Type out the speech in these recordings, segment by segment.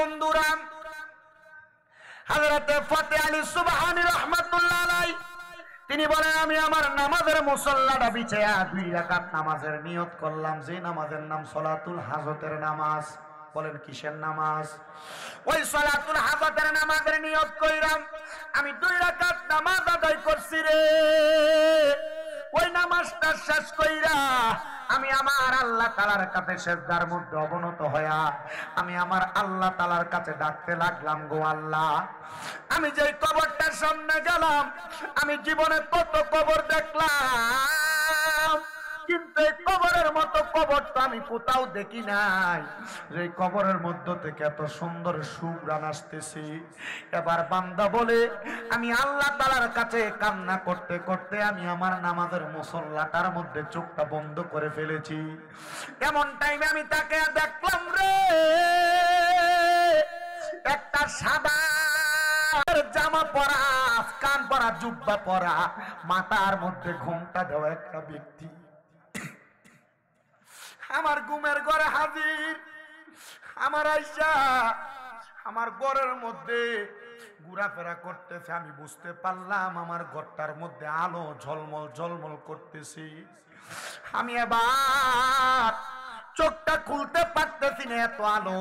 বন্ধুরা, হযরতে ফতে আলী সুবহানী রাহমাতুল্লাহ আলাইহি তিনি বলেন, আমি আমার নামাজের মুসল্লাটা বিছায়া 2 রাকাত নামাজের নিয়ত করলাম, যে নামাজের নাম সলাতুল হাজতের নামাজ। বলেন কিসের নামাজ? ওই সলাতুল হাজতের নামাজের নিয়ত কইরাম আমি 2 রাকাত নামাজ আদায় করছি রে। ওই নামাজটা শেষ কইরা আমি আমার আল্লাহ তাআলার কাছে সিজদার মধ্যে অবনত হয়া আমি আমার আল্লাহ তাআলার কাছে ডাকতে লাগলাম, গো আল্লাহ, আমি যে কবরটার সামনে গেলাম, আমি জীবনে কত কবর দেখলাম, কিন্তু এই কবরের মতো কবর তো আমি কোথাও দেখি নাই, যে কবরের মধ্য থেকে এত সুন্দর সুঘ্রাণ আসতেছে। এবার বান্দা বলে, আমি আল্লাহ তাআলার কাছে কান্না করতে করতে আমি আমার নামাজের মুসল্লাটার মধ্যে চোখটা বন্ধ করে ফেলেছি। এমন টাইমে আমি তাকে দেখলাম রে, একটা সাদা জামা পরা, কান পরা, জুব্বা পরা, মাথার মধ্যে ঘোমটা দেওয়া একটা ব্যক্তি আমার ঘুমের ঘরে হাজির। আমার আয়েশা আমার ঘরের মধ্যে ঘোরাফেরা করতেছে। আমি বুঝতে পারলাম আমার ঘরটার মধ্যে আলো ঝলমল ঝলমল করতেছি। আমি এবার চোখটা খুলতে পারতেছি না, এত আলো,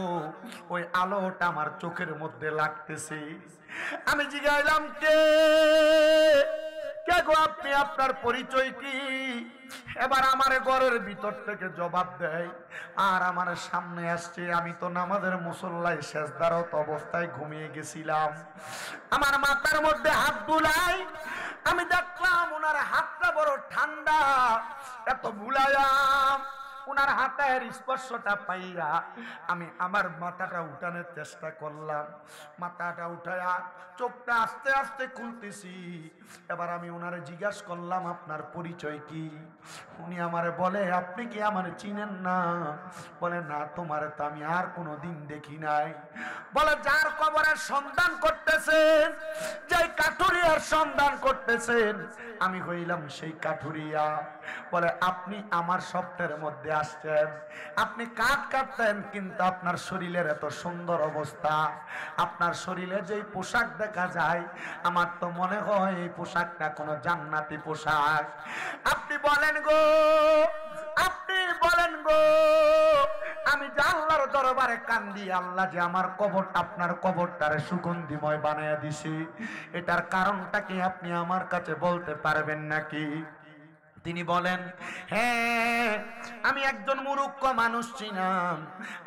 ওই আলোটা আমার চোখের মধ্যে লাগতেছে। আমি জিজ্ঞাসলাম, কে কে গো আপনি, আপনার পরিচয় কি? এবার আমার ঘরের ভিতর থেকে জবাব দেয় আর আমার সামনে আসছে। আমি তো নামাজের মুসল্লায় সেজদারত অবস্থায় ঘুমিয়ে গেছিলাম। আমার মাথার মধ্যে হাত বুলাই, আমি দেখলাম ওনার হাতটা বড় ঠান্ডা। এত বুলায়াম, ওনার হাতের স্পর্শটা পাইয়া আমি আমার মাথাটা উঠানোর চেষ্টা করলাম। মাথাটা উঠায়া চোখটা আস্তে আস্তে খুলতেছি। এবার আমি ওনারে জিজ্ঞাসা করলাম, আপনার পরিচয় কি? উনি আমারে বলে, আপনি কি আমার চিনেন না? বলে, না, তোমারে তো আমি আর কোনো দিন দেখি নাই। বলে, যার কবরের সন্ধান করতেছেন, যেই কাঠুরিয়ার সন্ধান করতেছেন, আমি হইলাম সেই কাঠুরিয়া। বলে, আপনি আমার স্বপ্নের মধ্যে আসছেন, আপনি কাঠ কাটতেন, কিন্তু আপনার শরীরের এত সুন্দর অবস্থা, আপনার শরীরে যেই পোশাক দেখা যায়, আমার তো মনে হয় এই পোশাকটা কোনো জান্নাতি পোশাক। আপনি বলেন গো, আপনি বলেন গো, আমি যে আল্লাহর দরবারে কান্দি, আল্লাহ যে আমার কবর, আপনার কবরটারে সুগন্ধিময় বানায়া দিছি, এটার কারণটা কি আপনি আমার কাছে বলতে পারবেন নাকি? তিনি বলেন, হ্যাঁ, আমি একজন মুরুক্ষ মানুষ ছিলাম।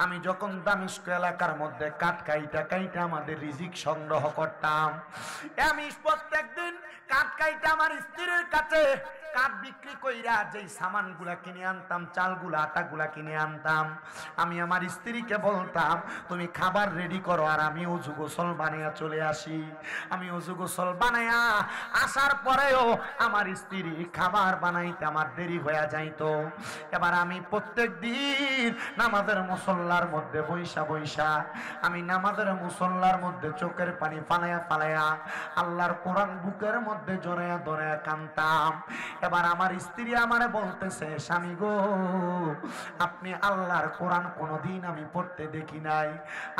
আমি যখন দামেস্ক এলাকার মধ্যে কাঠ কাইটা কাইটা আমাদের রিজিক সংগ্রহ করতাম, আমি প্রত্যেকদিন কাঠ কাইটা আমার স্ত্রীর কাছে কাঠ বিক্রি কইরা যেই সামানগুলা কিনে আনতাম, চালগুলা আটাগুলা কিনে আনতাম, আমি আমার স্ত্রীকে বলতাম, তুমি খাবার রেডি করো আর আমি অজু গোসল বানাইয়া চলে আসি। আমি অজু গোসল বানাইয়া আসার পরেও আমার স্ত্রী খাবার বানাইতে আমার দেরি হয়ে যাইতো। এবার আমি প্রত্যেক দিন নামাজের মুসল্লার মধ্যে বৈশা বৈশা আমি নামাজের মুসল্লার মধ্যে চোখের পানি ফালাইয়া ফালাইয়া আল্লাহর কোরআন বুকের মধ্যে জড়াইয়া ধরাইয়া কাঁদতাম। এবার আমার স্ত্রী আমারে বলতেছে, স্বামী গো, আপনি আল্লাহর কোরআন কোনোদিন আমি পড়তে দেখি নাই,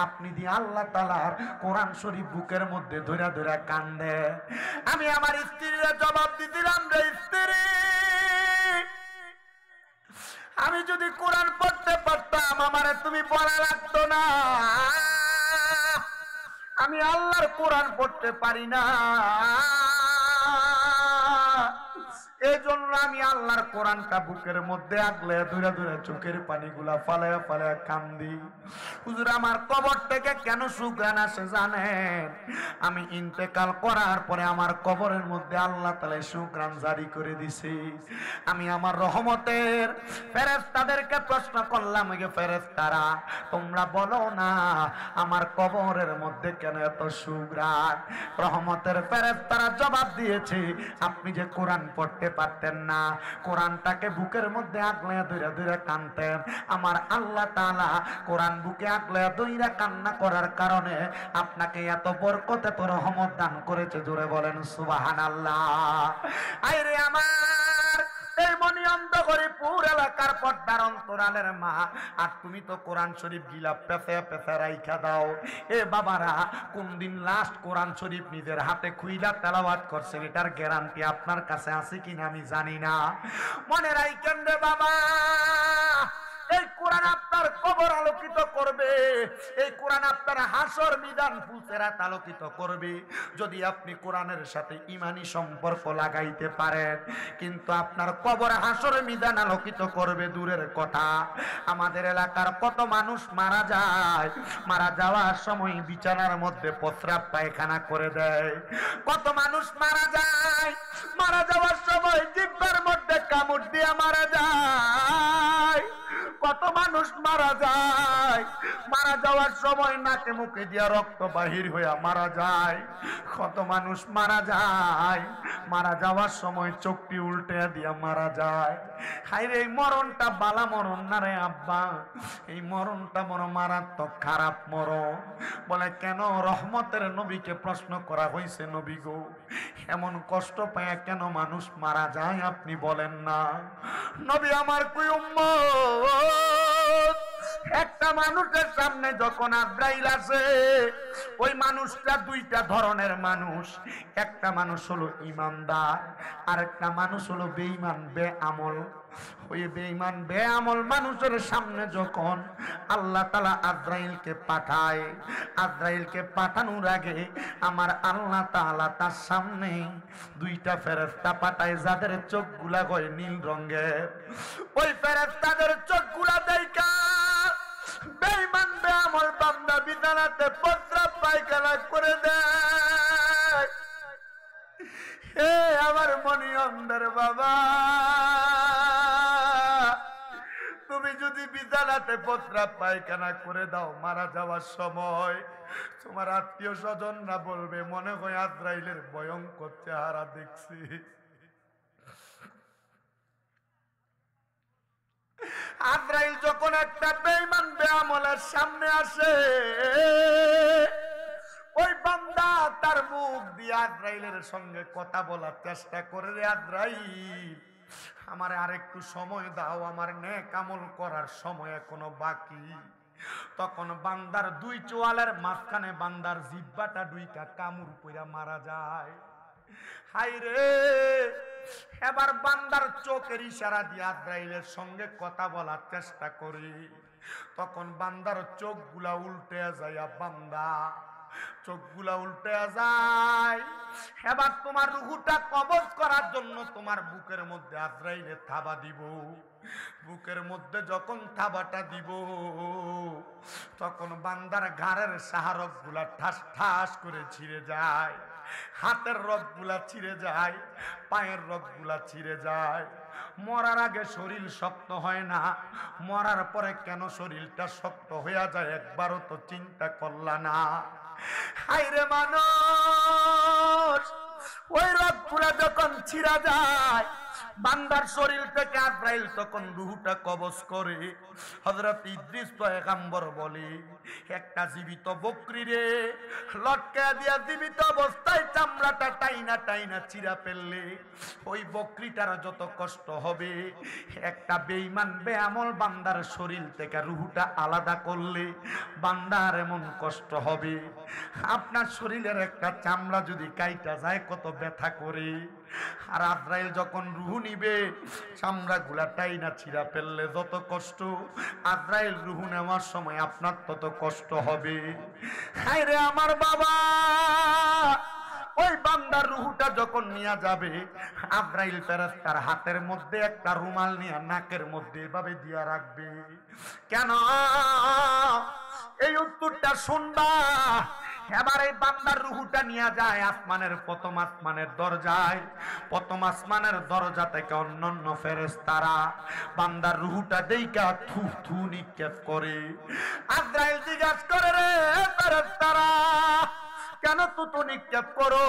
আপনি দিয়ে আল্লাহ তাআলার কোরআন শরীফ বুকের মধ্যে ধরে ধরে কান্দে। আমি আমার স্ত্রীর জবাব দিছিলাম, রে স্ত্রী, আমি যদি কোরআন পড়তে পারতাম আমারে তুমি বলা লাগতো না। আমি আল্লাহর কোরআন পড়তে পারি না, এই জন্য আমি আল্লাহর কোরআনটা বুকের মধ্যে আগলে ধরে ধরে চোখের পানিগুলা ফালায়া ফালায়া কান্দি। হুজুর, আমার কবর থেকে কেন সুঘ্রাণ আসে জানেন? আমি ইন্তেকাল করার পরে আমার কবরের মধ্যে আল্লাহ তাআলা সুঘ্রাণ জারি করে দিছে। আমি আমার রহমতের ফেরেশতাদেরকে প্রশ্ন করলাম, যে ফেরেশতারা, তোমরা বলো না আমার কবরের মধ্যে কেন এত সুঘ্রাণ? রহমতের ফেরেশতারা জবাব দিয়েছে, আপনি যে কোরআন পড়তে পারতেন না, কোরআনটাকে বুকের মধ্যে আগলে ধরে ধরে কাঁদতেন, আমার আল্লাহ তাআলা কোরআন বুকে আগলে ধরে কান্না করার কারণে আপনাকে এত বরকত, এত রহমত দান করেছে। জোরে বলেন সুবহানাল্লাহ। আইরে আমার এই মনিয়ন্দ হরিপুর এলাকার পর্দার অন্তরালের মা, আর তুমি তো কোরআন শরীফ গিলা পেঁচে পেঁচে রাইখা দাও। এ বাবারা, কোন দিন লাস্ট কোরআন শরীফ নিজের হাতে খুইলা তেলাওয়াত করছেন, এটার গ্যারান্টি আপনার কাছে আছে কিনা আমি জানি না। মনে রাখেন রে বাবা, এই কোরআন আপনার কবর আলোকিত করবে, এই কোরআন আপনার হাসর মিদান ফুলসেরাত আলোকিত করবে যদি আপনি কোরআনের সাথে ঈমানি সম্পর্ক লাগাইতে পারেন। কিন্তু আপনার কবর হাসর মিদান আলোকিত করবে দূরের কথা, আমাদের এলাকার কত মানুষ মারা যায়, মারা যাওয়ার সময় বিছানার মধ্যে প্রস্রাব পায়খানা করে দেয়। কত মানুষ মারা যায়, মারা যাওয়ার সময় জিহ্বার মধ্যে কামড় দিয়ে মারা যায়। কত মানুষ মারা যায়, মারা যাওয়ার সময় নাকে মুখে দিয়া রক্ত বাহির হইয়া মারা যায়। কত মানুষ মারা যায়, মারা যাওয়ার সময় চোখটি উল্টে দিয়া মারা যায়। হায়রে, এই মরণটা বালা মরণ না রে আব্বা, এই মরণটা বড় মারাত্মক খারাপ মরণ। বলে কেন? রহমতের নবীকে প্রশ্ন করা হয়েছে, নবী গো, এমন কষ্ট পায় কেন মানুষ মারা যায় আপনি বলেন না। নবী আমার কই উম্মত, একটা মানুষের সামনে যখন আজরাইল আসে, ওই মানুষটা দুইটা ধরনের মানুষ। একটা মানুষ হলো ইমানদার, আর একটা মানুষ হলো বেঈমান বেআমল। ওই বেঈমান বেআমল মানুষের সামনে যখন আল্লাহ তাআলা আজরাইলকে পাঠায়, আজরাইলকে পাঠানোর আগে আমার আল্লাহ তাআলা তার সামনে দুইটা ফেরেশতা পাঠায়, যাদের চোখগুলা হয় নীল রঙের। ওই ফেরেশতাদের চোখগুলা দেখা বেঈমান বেআমল বান্দা বিছানাতে প্রস্রাব পায়খানা করে দেয়। হে আমার মনি অন্ধের বাবা, তুমি যদি বিছানাতে প্রস্রাব পায়খানা করে দাও, মারা যাওয়ার সময় তোমার আত্মীয় স্বজনরা বলবে মনে হয় আজরাইলের ভয়ঙ্কর চেহারা দেখছি। আজরাইল যখন একটা বেঈমান বেআমলের সামনে আসে, ওই বান্দা তার মুখ দিয়ে আজরাইলের সঙ্গে কথা বলার চেষ্টা করে, রে আজরাইল আমার আরেকটু সময় দাও, আমার নেক আমল করার সময় এখনো বাকি। তখন বান্দার দুই চোয়ালের মাঝখানে বান্দার জিহ্বাটা দুইটা কামড় পইরা মারা যায়। হায়রে, এবার বান্দার চোখের ইশারা দিয়ে আজরাইলের সঙ্গে কথা বলার চেষ্টা করি, তখন বান্দার চোখগুলা উল্টে যায়, বান্দা চোখগুলা উল্টে যায়। এবার তোমার রুহুটা কবজ করার জন্য তোমার বুকের মধ্যে আজরাইলের থাবা দিব। বুকের মধ্যে যখন থাবাটা দিব, তখন বান্দার ঘাড়ের সাহারক গুলা ঠাস ঠাস করে ছিঁড়ে যায়, হাতের রগগুলা ছিঁড়ে যায়, পায়ের রগগুলা ছিঁড়ে যায়। মরার আগে শরীর শক্ত হয় না, মরার পরে কেন শরীরটা শক্ত হইয়া যায় একবারও তো চিন্তা করলা না? হায়রে মানুষ, ওই রগগুলা যখন ছিঁড়া যায়, বান্দার শরীর থেকে আজরাইল তখন রূহটা কবজ করে। হযরত ইদ্রিস পয়গম্বর বলে, একটা জীবিত বকরি রে লটকা দিয়া জীবিত অবস্থায় চামড়াটা টাইনা টাইনা চিরা ফেললে ওই বকরিটার যত কষ্ট হবে, একটা বেঈমান বেআমল বান্দার শরীর থেকে রূহটা আলাদা করলে বান্দার এমন কষ্ট হবে। আপনার শরীরের একটা চামড়া যদি কাইটা যায় কত ব্যথা করে। আর আজরাইল যখন রূহ নিবে, চামড়া গুলা টাইনা ছিঁড়া ফেললে যত কষ্ট, আজরাইল রূহ নেওয়ার সময় আপনার তত কষ্ট হবে। হায়রে আমার বাবা, ওই বান্দার রূহটা যখন নিয়ে যাবে, আজরাইল ফেরেশতার হাতের মধ্যে একটা রুমাল নিয়ে নাকের মধ্যে এভাবে দিয়া রাখবে। কেন? এই উত্তরটা শুনবা। এবার এই বান্দার রূহটা নিয়ে যায় আসমানের প্রথম আসমানের দরজায়। প্রথম আসমানের দরজা থেকে অন্যান্য ফেরেশতারা বান্দার রূহটা দেইখা থু থু নিক্ষেপ করে। আজরাইল জিজ্ঞাসা করে, রে ফেরেশতারা কেন তুতু নিক্ষেপ করো?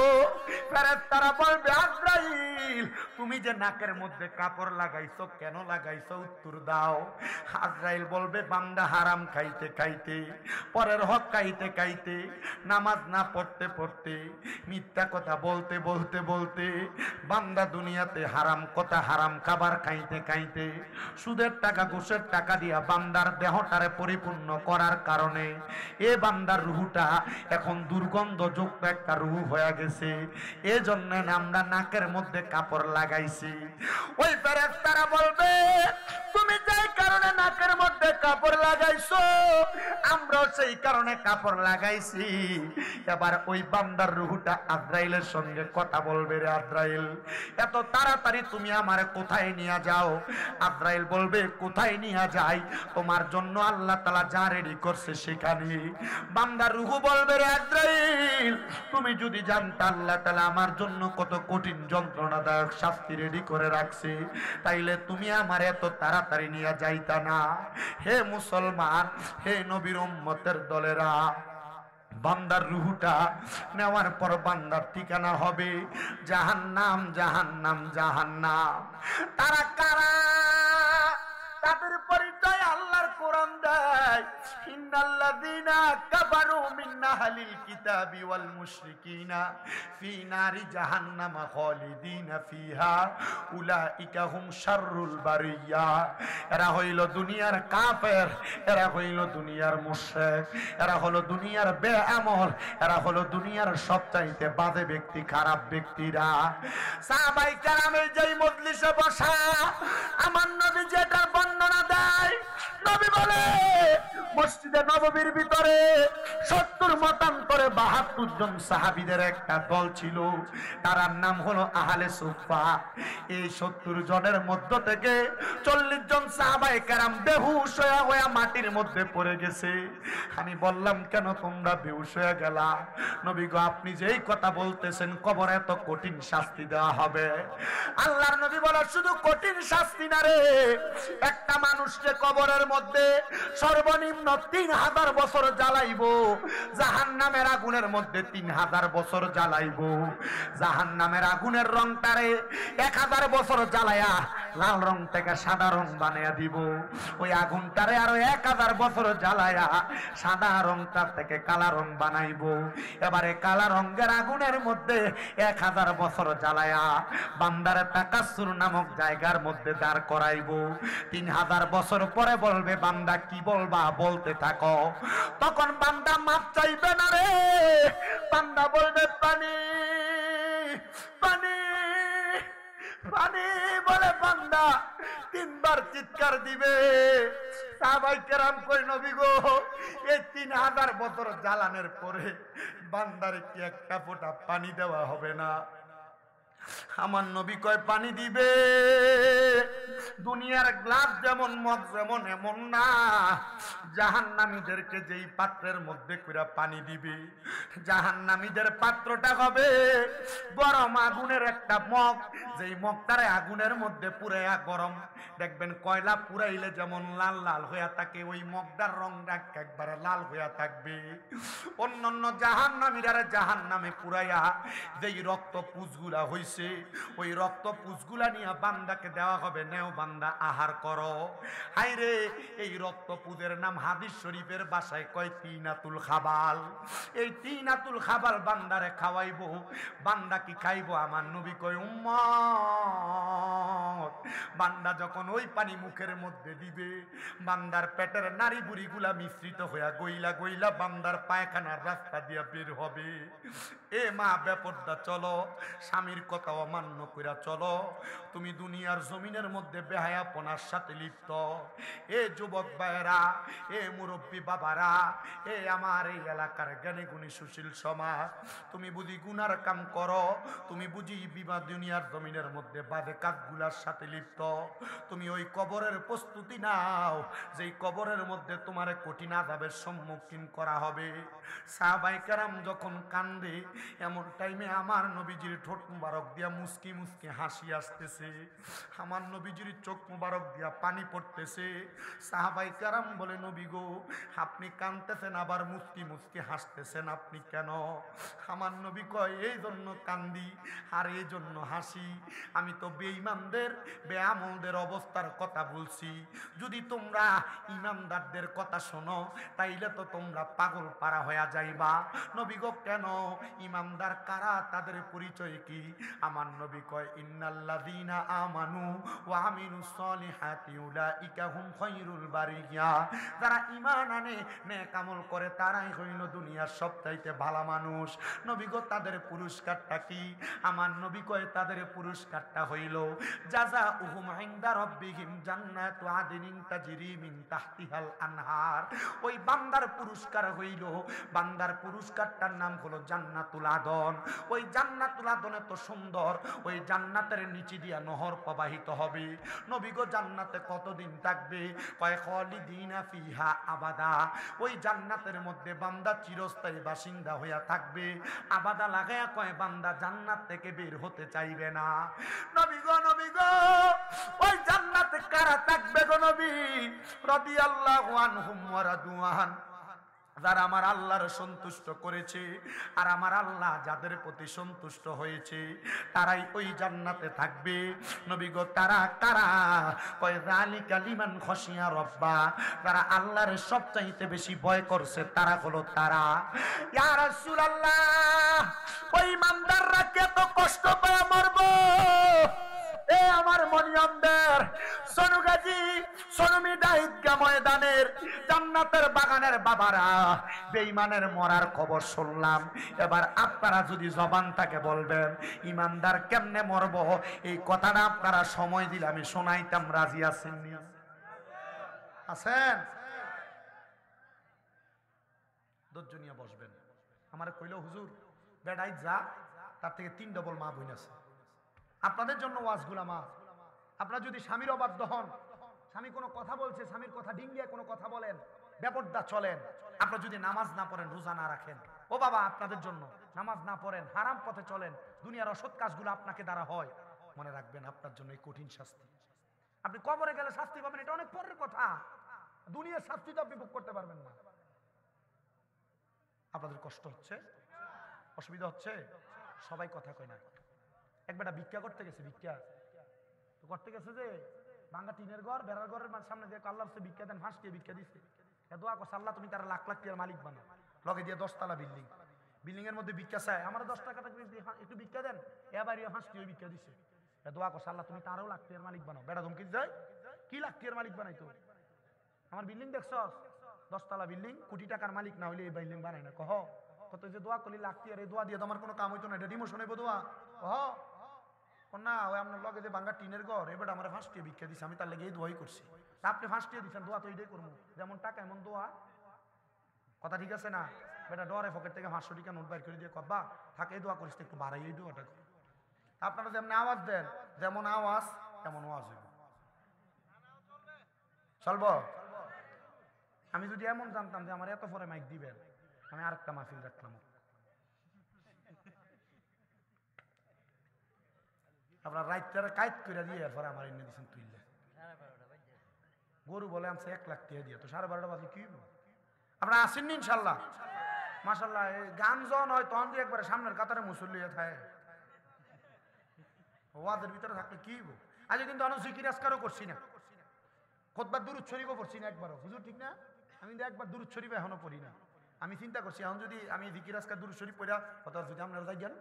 ফেরেশতারা বলবে, আজরাইল আজরাইল তুমি যে নাকের মধ্যে কাপড় লাগাইছো কেন লাগাইছো উত্তর দাও। আজরাইল বলবে বান্দা হারাম খাইতে খাইতে, পরের হক খাইতে খাইতে, নামাজ না পড়তে পড়তে, মিথ্যা কথা বলতে বলতে বলতে, বান্দা দুনিয়াতে হারাম কথা হারাম খাবার খাইতে খাইতে, সুদের টাকা ঘুষের টাকা দিয়া বান্দার দেহটারে পরিপূর্ণ করার কারণে এ বান্দার রুহুটা এখন দুর্গন্ধযুক্ত একটা রুহু হয়ে গেছে। এজন্য আমরা নাকের মধ্যে কাপড় লাগাইছি। ওই ফেরেশতারা বলবে তুমি যেই কারণে নাকের মধ্যে কাপড় লাগাইছো আমরাও সেই কারণে কাপড় লাগাইছি। এবার ওই বান্দার রুহুটা আজরাইলের সঙ্গে কথা বলবে, রে আজরাইল এত তাড়াতাড়ি তুমি আমারে কোথায় নিয়ে যাও? আজরাইল বলবে কোথায় নিয়ে যাই? তোমার জন্য আল্লাহ তাআলা যা রেডি করছে সেখানে। বান্দার রুহু বলবে রে আজরাইল তুমি যদি জানতা আল্লাহ তাআলা আমার জন্য কত কঠিন যন্ত্রণাদায়ক শাস্তি রেডি করে রাখছে তাইলে তুমি আমার এত তাড়াতাড়ি নিয়ে যাইতা না। হে মুসলমান, হে নবীর উম্মতের দলেরা, বান্দার রুহুটা নেওয়ার পর বান্দার ঠিকানা হবে জাহান্নাম, জাহান্নাম, জাহান্নাম। তারা কারা? তাদের পরিচয় আল্লাহর কোরআন দেয়, ইন্নাল্লাযীনা কাফারু মিন আহলিল কিতাবি ওয়াল মুশরিকিনা ফি নারি জাহান্নামা খালিদিনা ফিহা উলাইকা হুম শাররুল বারিয়া। এরা হইল দুনিয়ার কাফের, এরা হইল দুনিয়ার মুশরিক, এরা হলো দুনিয়ার বেআমল, এরা হলো দুনিয়ার সবচাইতে বাজে ব্যক্তি, খারাপ ব্যক্তিরা। সাহাবায়ে কেরামের যেই মজলিসে বসা আমার নবী যেটা বর্ণনা দেয়, নবী বলে মসজিদে নববীর ভিতরে 70 মতান্তরে 72 জন সাহাবীদের একটা দল ছিল, তার নাম হলো আহলে সুফা। এই 70 জনের মধ্য থেকে 40 জন সাহাবায়ে কেরাম বেহুশ হয়ে মাটির মধ্যে পড়ে গেছে। আমি বললাম কেন তোমরা বেহুশ হয়ে গেলা? নবী গো আপনি যেই কথা বলতেছেন কবরে এত কঠিন শাস্তি দেওয়া হবে। আল্লাহর নবী বলে শুধু কঠিন শাস্তি না রে, একটা মানুষকে কবরের মধ্যে সর্বনিম্ন 3000 বছর জ্বালাইবো, জাহান্নামের আগুনের মধ্যে 3000 বছর জ্বালাইবো। জাহান্নামের আগুনের রংটারে 1000 বছর জ্বালায়া লাল রং থেকে সাদা রং বানিয়ে দিব, ওই আগুনটারে আরো 1000 বছর জ্বালায়া সাদা রংটা থেকে কালা রং বানাইবো। এবারে কালা রঙের আগুনের মধ্যে 1000 বছর জ্বালায়া বান্দারে তাকাসসুর নামক জায়গার মধ্যে দাঁড় করাইবো। 3000 বছর পরে বলবে বান্দা কি বলবা, বলতে থাকো। তখন বান্দা মাপ চাইবে না রে, বান্দা বলবে পানি, পানি, পানি বলে বান্দা 3 বার চিৎকার দিবে। সাহাবায়ে কেরাম কই নবী গো এই 3000 বছর জ্বালানোর পরে বান্দারে কি একটা ফোঁটা পানি দেওয়া হবে না? আমার নবী কয় পানি দিবে। দুনিয়ার গ্লাস যেমন মগ যেমন এমন না, জাহান্নামীদেরকে যেই পাত্রের মধ্যে কইরা পানি দিবে জাহান্নামীদের পাত্রটা হবে গরম আগুনের একটা মগ, যেই মগটারে আগুনের মধ্যে পুরাইয়া গরম, দেখবেন কয়লা পুরাইলে যেমন লাল লাল হইয়া থাকে ওই মগটার রংটা একবারে লাল হইয়া থাকবে। অন্যান্য জাহান্নামীরা জাহান্নামে পুরাইয়া যেই রক্ত পুঁজগুলা হইছে ওই রক্ত পুঁজগুলা নিয়ে বান্দাকে দেওয়া হবে, নেও বান্দা আহার করো। হাইরে এই রক্ত পুঁজের নাম হাদিস শরীফের ভাষায় কয় তিনাতুল খাবাল। এই তিনাতুল খাবাল বান্দারে খাওয়াইবো। বান্দা কি খাইবো? আমার নবী কয় উম্মত। বান্দা যখন ওই পানি মুখের মধ্যে দিবে বান্দার পেটের নাড়ি বুড়িগুলা মিশ্রিত হইয়া গইলা গইলা বান্দার পায়খানার রাস্তা দিয়া বের হবে। এ মা বেপরদা চলো, স্বামীর কথা অমান্য কইরা চলো, তুমি দুনিয়ার জমিনের মধ্যে বেহায়াপনার সাথে লিপ্ত। এ যুবক ভাইয়েরা, এ মুরব্বী বাবারা, এ আমার এই এলাকার জ্ঞানী গুণী সুশীল সমাজ, তুমি বুঝি গুনার কাম করো, তুমি বুঝি বিবাহ দুনিয়ার জমিনের মধ্যে বাজে কাজগুলার সাথে লিপ্ত। তুমি ওই কবরের প্রস্তুতি নাও, যেই কবরের মধ্যে তোমার কঠিন আযাবের সম্মুখীন করা হবে। সাহাবায়ে কেরাম যখন কান্দে এমন টাইমে আমার নবীজির ঠোঁট মুবারক দিয়া মুস্কি মুস্কি হাসি আসতেছে, আমার নবীজির চোখ মুবারক দিয়া পানি পড়তেছে। সাহাবাই কারাম বলে, নবী গো, আপনি কাঁদতেছেন আবার মুস্কি মুস্কি হাসতেছেন, আপনি কেন? আমার নবী কয়, এই জন্য কান্দি আর এই জন্য হাসি, আমি তো বেঈমানদের বেআমলদের অবস্থার কথা বলছি। যদি তোমরা ইমানদারদের কথা শোনো তাইলে তো তোমরা পাগল পারা হয়ে যাইবা। নবী গো, কেন? ইমানদার কারা, তাদের পরিচয় কি? আমার নবী কয়, ইন্নাল্লাযীনা আমানু ওয়া আমিলুস সলিহাতি উলাইকা হুম খায়রুল বারিয়া। যারা ঈমান আনে, নেক আমল করে, তারাই হইল দুনিয়ার সবচাইতে ভালো মানুষ। নবী গো, তাদের পুরস্কারটা কি? আমার নবী কয়, তাদের পুরস্কারটা হইল জাযাউহুম ইনদা রাব্বিহিম জান্নাতু আদনিন তাজরি মিন তাহতিহাল আনহার। ওই বান্দার পুরস্কার হইল, বান্দার পুরস্কারটার নাম হলো জান্নাতুল আদন। ওই জান্নাতুল আদন এত সুন্দর, ওই জান্নাতের নিচে দিয়া নহর প্রবাহিত হবে। নবী গো, জান্নাতে কতদিন থাকবে? কয় খালিদিনা ফিহা আবাদা। ওই জান্নাতের মধ্যে বান্দা চিরস্থায়ী বাসিন্দা হইয়া থাকবে। আবাদা লাগায়া কয়, বান্দা জান্নাত থেকে বের হতে চাইবে না। নবী গো, নবী গো, ওই জান্নাতে কারা থাকবে গো নবী? রাদিয়াল্লাহু আনহুম ওয়া রাদুয়ান। যারা আমার আল্লাহর সন্তুষ্ট করেছে, আর আমার আল্লাহ যাদের প্রতি সন্তুষ্ট হয়েছে, তারাই ওই জান্নাতে থাকবে। নবী গো, তারা কারা? কয় যালিকা লিমান খাশিয়া রাব্বা। যারা আল্লাহর সবচাইতে বেশি ভয় করছে, তারা হলো তারা। ইয়া রাসূলুল্লাহ, ওই ইমানদাররা কত কষ্ট পায় মরবো। এ আমার মনিয়মদের, সোনুগাজী, সোনুমিদা ঈদগাহ ময়দানের জান্নাতের বাগানের বাবারা, বেঈমানের মরার খবর শুনলাম। এবার আপনারা যদি জবান থেকে বলবেন ইমানদার কেমনে মরবো, এই কথাটা আপনারা সময় দিলে আমি শোনাইতাম। রাজি আছেন? আছেন? ধৈর্য নিয়ে বসবেন। আমার কইল, হুজুর বেড়াই যা, তার থেকে 3 ডবল মা বোন আছে। আপনাদের জন্য ওয়াজগুলা মা। আপনারা যদি স্বামীর অবাধ্য হন, স্বামী কোনো কথা বলছে, স্বামীর কথা ডিঙ্গিয়ে কোনো কথা বলেন, বেপরদা চলেন, আপনারা যদি নামাজ না পড়েন, রোজা না রাখেন, ও বাবা আপনাদের জন্য নামাজ না পড়েন, হারাম পথে চলেন, দুনিয়ার অসৎ কাজগুলো আপনাকে দ্বারা হয়, মনে রাখবেন আপনার জন্য এই কঠিন শাস্তি। আপনি কবরে গেলে শাস্তি পাবেন, এটা অনেক পরের কথা। দুনিয়ার শাস্তি তো আপনি ভোগ করতে পারবেন না। আপনাদের কষ্ট হচ্ছে, অসুবিধা হচ্ছে, সবাই কথা কয় না। একবারটা ভিক্ষা করতে গেছে, ভিক্ষা তো করতে গেছে যে ভাঙ্গা টিনের ঘর, বেড়ার ঘরের সামনে দিয়ে আল্লাহর কাছে ভিক্ষা দেন, ফাঁস দিয়ে ভিক্ষা দিচ্ছে। দোয়া করছে, আল্লাহ তুমি তারা লাখ লাখ টাকার মালিক বানাও। লগে দিয়ে 10 তলা বিল্ডিং, বিল্ডিং এর মধ্যে ভিক্ষা চায়, আমার 10 টাকা একটু ভিক্ষা দেন, এবার ফাঁস দিয়ে ভিক্ষা দিচ্ছে। দোয়া করছে, আল্লাহ তুমি তারও লাখ টাকার মালিক বানাও। বেড়া ধমকি যায়, কি লাখ টাকার মালিক বানাইতো? আমার বিল্ডিং দেখছস, 10 তলা বিল্ডিং, কোটি টাকার মালিক না হইলে এই বিল্ডিং বানায় না। কহ কত যে দোয়া করলি লাখ টাকার, এই দোয়া দিয়ে তোমার কোনো কাম হইতো না, এটা ডিমোশন হইব দোয়া। কহ না, ওই আপনার লগে যে ভাঙ্গা টিনের ঘর, এবার আমার ফাঁস দিয়ে ভিক্ষা দিচ্ছে, আমি তার লেগে এই দোয়াই করছি। আপনি ফাঁস দিয়ে দিচ্ছেন, দোয়া তো এইটাই করবো, যেমন টাকা এমন দোয়া। কথা ঠিক আছে না? বেটা ডরে পকেট থেকে 500 টাকা নোট বাইর করে দিয়ে কব্বা থাকে, এই দোয়া করিস, একটু বাড়াই এই দোয়াটা। আপনারা যেমন আওয়াজ দেন, যেমন আওয়াজ তেমন ওয়াজ হইব, চলবো। আমি যদি এমন জানতাম যে আমার এত পরে মাইক দিবেন, আমি আরেকটা মাহফিল রাখলাম। আপনার রাইতটারে কাইত করে দিয়ে এরপরে আমার এনে দিচ্ছেন তুইলে। গরু বলে আনছে 1 লাখ টাকা দিয়ে, তো 12:30 বাজে কি আপনারা আসেননি? ইনশাল্লাহ মাশাল্লাহ। গান জন হয় তখন দিয়ে একবারে সামনের কাতারে মুসল্লি থাকে, ওয়াদের ভিতরে থাকলে কি হইব। আজ কিন্তু অনেক জিকির আজকারও করছি না, খুতবার দুরূদ শরীফও পড়ছি না একবারও। হুজুর ঠিক না? আমি কিন্তু একবার দুরূদ শরীফ এখনো পড়ি না। আমি চিন্তা করছি, এখন যদি আমি জিকির আজকার দুরূদ শরীফ পড়া কথা, যদি আপনারা যাই যান,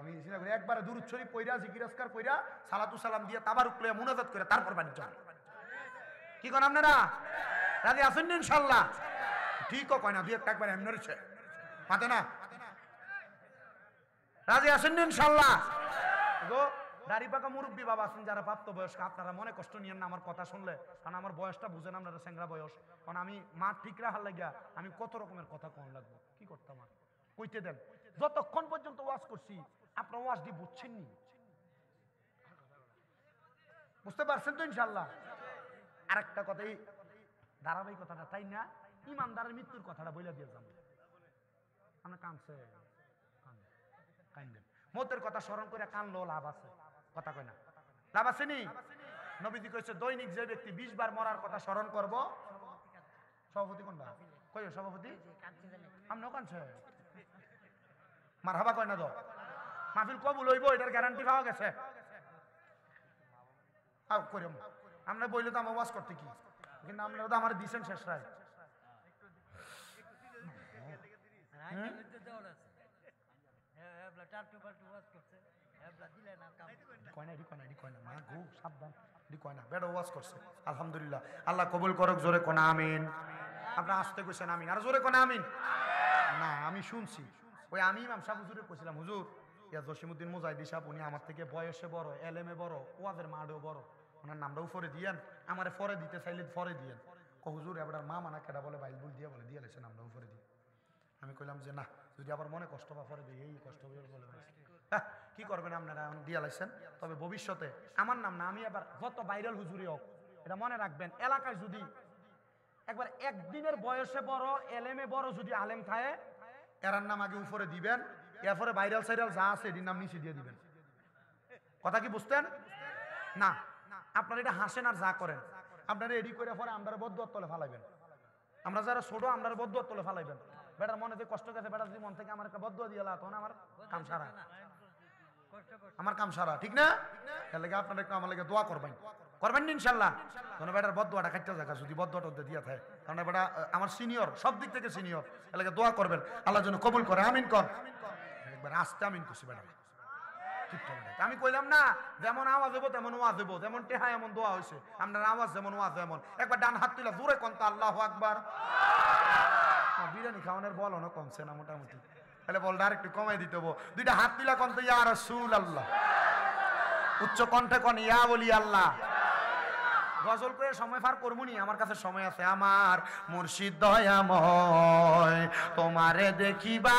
আমি চিন্তা করি একবারে দুরূদ শরীফ পড়া, জিকির আজকার পড়া, সালাতু সালাম দিয়ে তাবারুক লইয়া মুনাজাত করে তারপর বাণিজ্য। কি করেন আপনারা? রাজি আছেন ইনশাল্লাহ? ঠিকও কয় না, 2-1 একবার এমনি রয়েছে পাতে না। রাজি আছেন ইনশাল্লাহ? গো দাড়ি পাকা মুরব্বী বাবা আছেন যারা প্রাপ্ত বয়স্ক, আপনারা মনে কষ্ট নিয়েন না আমার কথা শুনলে, কারণ আমার বয়সটা বুঝেন, আপনারা স্যাংরা বয়স। কারণ আমি মা ঠিক রাখার লাগিয়া আমি কত রকমের কথা কোন লাগবো, কি করতাম আর কইতে দেন। যতক্ষণ পর্যন্ত ওয়াজ করছি আপনার ওয়াজ দিয়ে বুঝছেন নি, বুঝতে পারছেন তো ইনশাল্লাহ? আরেকটা কথা, এই ধারাবাহিকতাটা তাই না, ইমানদারের মৃত্যুর কথাটা বইলা দিয়ে যাবো। আমরা কানছে কাইন্দেন মতের কথা স্মরণ করে কানলো লাভ আছে, কথা কয় না, লাভ আছে নি? নবীজি কইছে দৈনিক যে ব্যক্তি 20 বার মরার কথা স্মরণ করব, সভাপতি কোনটা কই? সভাপতি আমরাও কানছে মারহাবা কয় না তো, মাহফিল কবুল হইব এটার গ্যারান্টি পাওয়া গেছে। আমরা বইলে তো আমার ওয়াজ করতে কি, কিন্তু আপনারা তো আমার দিছেন শেষ রায়। আলহামদুলিল্লাহ, আল্লাহ কবুল করুক। জোরে কোন আমিন। আপনারা আসতে কইছেন আমিন, আর জোরে কোন আমিন। না আমি শুনছি, ওই আমি ইমাম সাহেব হুজুরে কইছিলাম, হুজুর ইয়া জসিমউদ্দিন মুজাহিদি সাহেব, উনি আমার থেকে বয়সে বড়, এলেমে বড়, ওয়াজের মাঠেও বড়, ওনার নামটাও ফরে দিয়েন, আমারে ফরে দিতে চাইলে ফরে দিয়েন। হুজুর এবার মা মানা কেডা বলে বাইল বুল দিয়ে বলে দিয়ে লেছে নামটাও ফরে দিয়ে। আমি কইলাম যে না, যদি আবার মনে কষ্ট বা ফরে দিই, এই কষ্ট বলে কি করবেন আপনারা, এখন দিয়া লাইছেন। তবে ভবিষ্যতে আমার নাম না, আমি আবার যত ভাইরাল হুজুরি হোক, এটা মনে রাখবেন, এলাকায় যদি একবার একদিনের বয়সে বড়, এলেমে বড় যদি আলেম থাকে, এরার নাম আগে উপরে দিবেন, এরপরে ভাইরাল সাইরাল যা আছে এটির নাম নিচে দিয়ে দিবেন। কথা কি বুঝতেন না? আপনারা এটা হাসেন আর যা করেন, আপনারা এডি করে পরে আমরা বদুয়ার তলে ফালাইবেন। আমরা যারা ছোট আমরা বদুয়ার তলে ফালাইবেন। বেটার মনে যে কষ্ট গেছে, বেটা যদি মন থেকে আমার একটা বদুয়া দিয়ে তখন আমার কাম সারা, আমার কাম সারা, ঠিক না? এর লাগে আপনারা একটু আমার লাগে দোয়া করবেন, করবেন ইনশাল্লাহ। কারণ বেটার বদুয়াটা খাইতে জায়গা যদি বদুয়াটা দিয়ে থাকে, কারণ বেটা আমার সিনিয়র, সব দিক থেকে সিনিয়র, এর লাগে দোয়া করবেন, আল্লাহ যেন কবুল করে। আমিন কর একবার, আস্তে আমিন করছি বেটা। আমি কইলাম না, যেমন আওয়াজ হবো তেমন ওয়াজ হবো, যেমন টেহা এমন দোয়া হয়েছে, আপনার আওয়াজ যেমন ওয়াজ এমন। একবার ডান হাত তুলে জোরে কোন তো আল্লাহু আকবার। বিরিয়ানি খাওয়ানোর বল না কমছে না মোটামুটি, তাহলে বলটা আর একটু কমাই দিতে হবো। দুইটা হাত তুলা কোন তো ইয়া রাসূলুল্লাহ, উচ্চ কণ্ঠে কোন ইয়া বলি আল্লাহ। গজল করে সময় পার করবো নি, আমার কাছে সময় আছে। আমার মুর্শিদ দয়াময়, তোমারে দেখিবা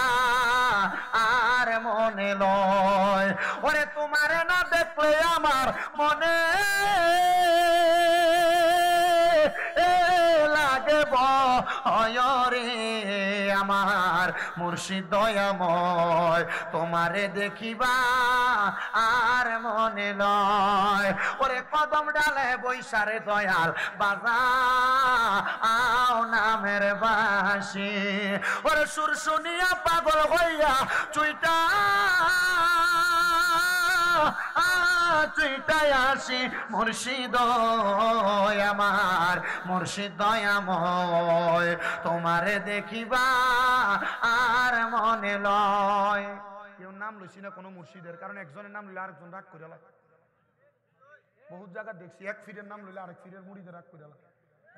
আর মনে লয়, ওরে তোমারে না দেখলে আমার মনে লাগে ভয় রে। আমার মুর্শিদ দয়াময়, তোমারে দেখিবা আর মনে লয়, ওরে কদম ডালে বৈশারে দয়াল বাজাও নামের বাঁশি, ওরে সুর শুনিয়া পাগল হইয়া চুইটা চুইটাই আসি মুর্শিদ আমার মুর্শিদ দয়াময়, তোমারে দেখিবা আর মনে লয়। কেউ নাম লইছি না কোনো মুর্শিদের, কারণ একজনের নাম লইলে আরেকজন রাগ করে লাগে। বহুত জায়গা দেখছি এক ফিরের নাম লইলে আরেক ফিরের মুড়িতে রাগ করে লাগে।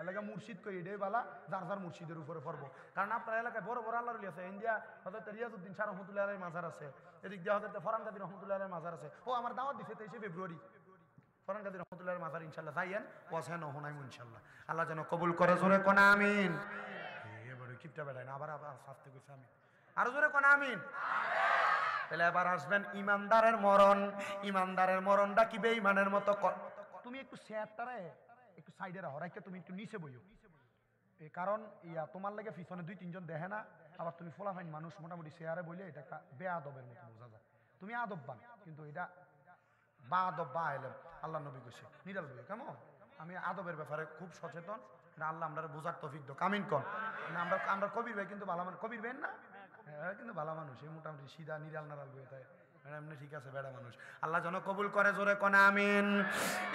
এলাকা মুর্শিদ কই এটাই বালা, যার যার মুর্শিদের উপরে পড়ব। কারণ আপনার এলাকায় বড় বড় আল্লাহর ওলি আছে। ইন্ডিয়া হযরত রিয়াজউদ্দিন শাহ রহমাতুল্লাহ আলাইহির মাজার আছে, এদিক দিয়ে হযরত ফরহান গাজী রহমাতুল্লাহ আলাইহির মাজার আছে। ও আমার দাওয়াত দিছে 23 ফেব্রুয়ারি, ফরহান গাজী রহমাতুল্লাহ আলাইহির মাজার ইনশাআল্লাহ যাইয়েন, ওয়াজেন হনাইম ইনশাআল্লাহ। আল্লাহ যেন কবুল করে। জোরে কোন আমিন। এবারে কিপটা বেড়ায় না, আবার শাস্তি কইছে আমি, আরো জোরে কোন আমিন। তাহলে এবার আসবেন ইমানদারের মরণ। ইমানদারের মরণটা কি বেঈমানের মতো? তুমি একটু শেয়ারটারে একটু সাইডে রাখো, রাখে তুমি একটু নিচে বইও, কারণ ইয়া তোমার লাগে পিছনে 2-3 জন দেখে না, আবার তুমি ফোলাফাইন মানুষ, মোটামুটি শেয়ারে বইলে এটা একটা বেআদবের মতো বোঝা যায়। তুমি আদববান, কিন্তু এটা বা আদব বা এলেম আল্লাহ নবী কইছে নিরাল বইও। কেমন? আমি আদবের ব্যাপারে খুব সচেতন, আল্লাহ আমরা বোঝার তৌফিক দাও। কামিন কন। আমরা কবির ভাই কিন্তু ভালো মানুষ, কবির ভাই না কিন্তু ভালো মানুষ, এই মোটামুটি সিধা নিরাল নারাল বই তাই এমনি ঠিক আছে, বেড়া মানুষ। আল্লাহ যেন কবুল করে। জোরে কোন আমিন।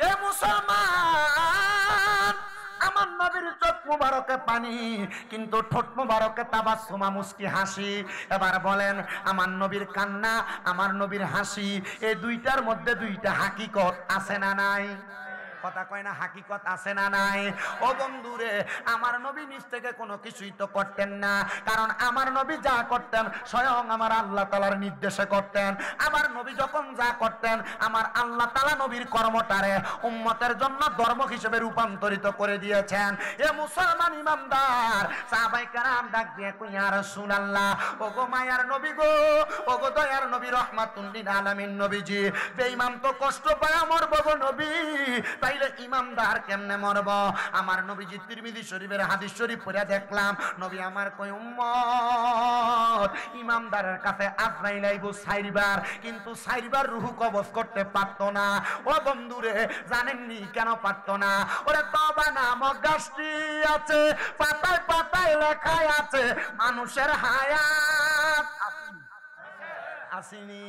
এ মুসলমান, আমার নবীর চোখ মুবারকে পানি, কিন্তু ঠোঁট মুবারকে তাবাসসুম মুস্কি হাসি। এবার বলেন, আমার নবীর কান্না, আমার নবীর হাসি, এই দুইটার মধ্যে দুইটা হাকিকত আছে না নাই? কথা কয় না, হাকিকত আছে না নাই? ও বন্ধুরে, আমার নবী নিজ থেকে কোনো কিছুই তো করতেন না, কারণ আমার নবী যা করতেন স্বয়ং আমার আল্লাহ তাআলার নির্দেশে করতেন। আমার নবী যখন যা করতেন, আমার আল্লাহ তাআলা নবীর কর্মটারে উম্মতের জন্য ধর্ম হিসেবে রূপান্তরিত করে দিয়েছেন। এ মুসলমান ইমানদার, সাহাবায়ে কেরাম ডাক দিয়ে কই, ইয়া রাসূলুল্লাহ, ওগো মায়ার নবী গো, ওগো দয়ার নবী, রহমাতুল লিল আলামিন নবীজি, বেঈমান তো কষ্ট পায় আমার বগো নবী, তাই তাইলে ইমানদার কেমনে মরব? আমার নবীজি তিরমিজি শরীফের হাদিস শরীফ পড়ে দেখলাম, নবী আমার কই উম্মত ইমানদারের কাছে আজরাইল আইবো 4 বার, কিন্তু 4 বার রূহ কবজ করতে পারতো না। ও বন্ধুরে জানেননি কেন পারতো না? ওরে তওবা নামক গাছটি আছে, পাতায় পাতায় লেখায় আছে মানুষের হায়াত আসেনি।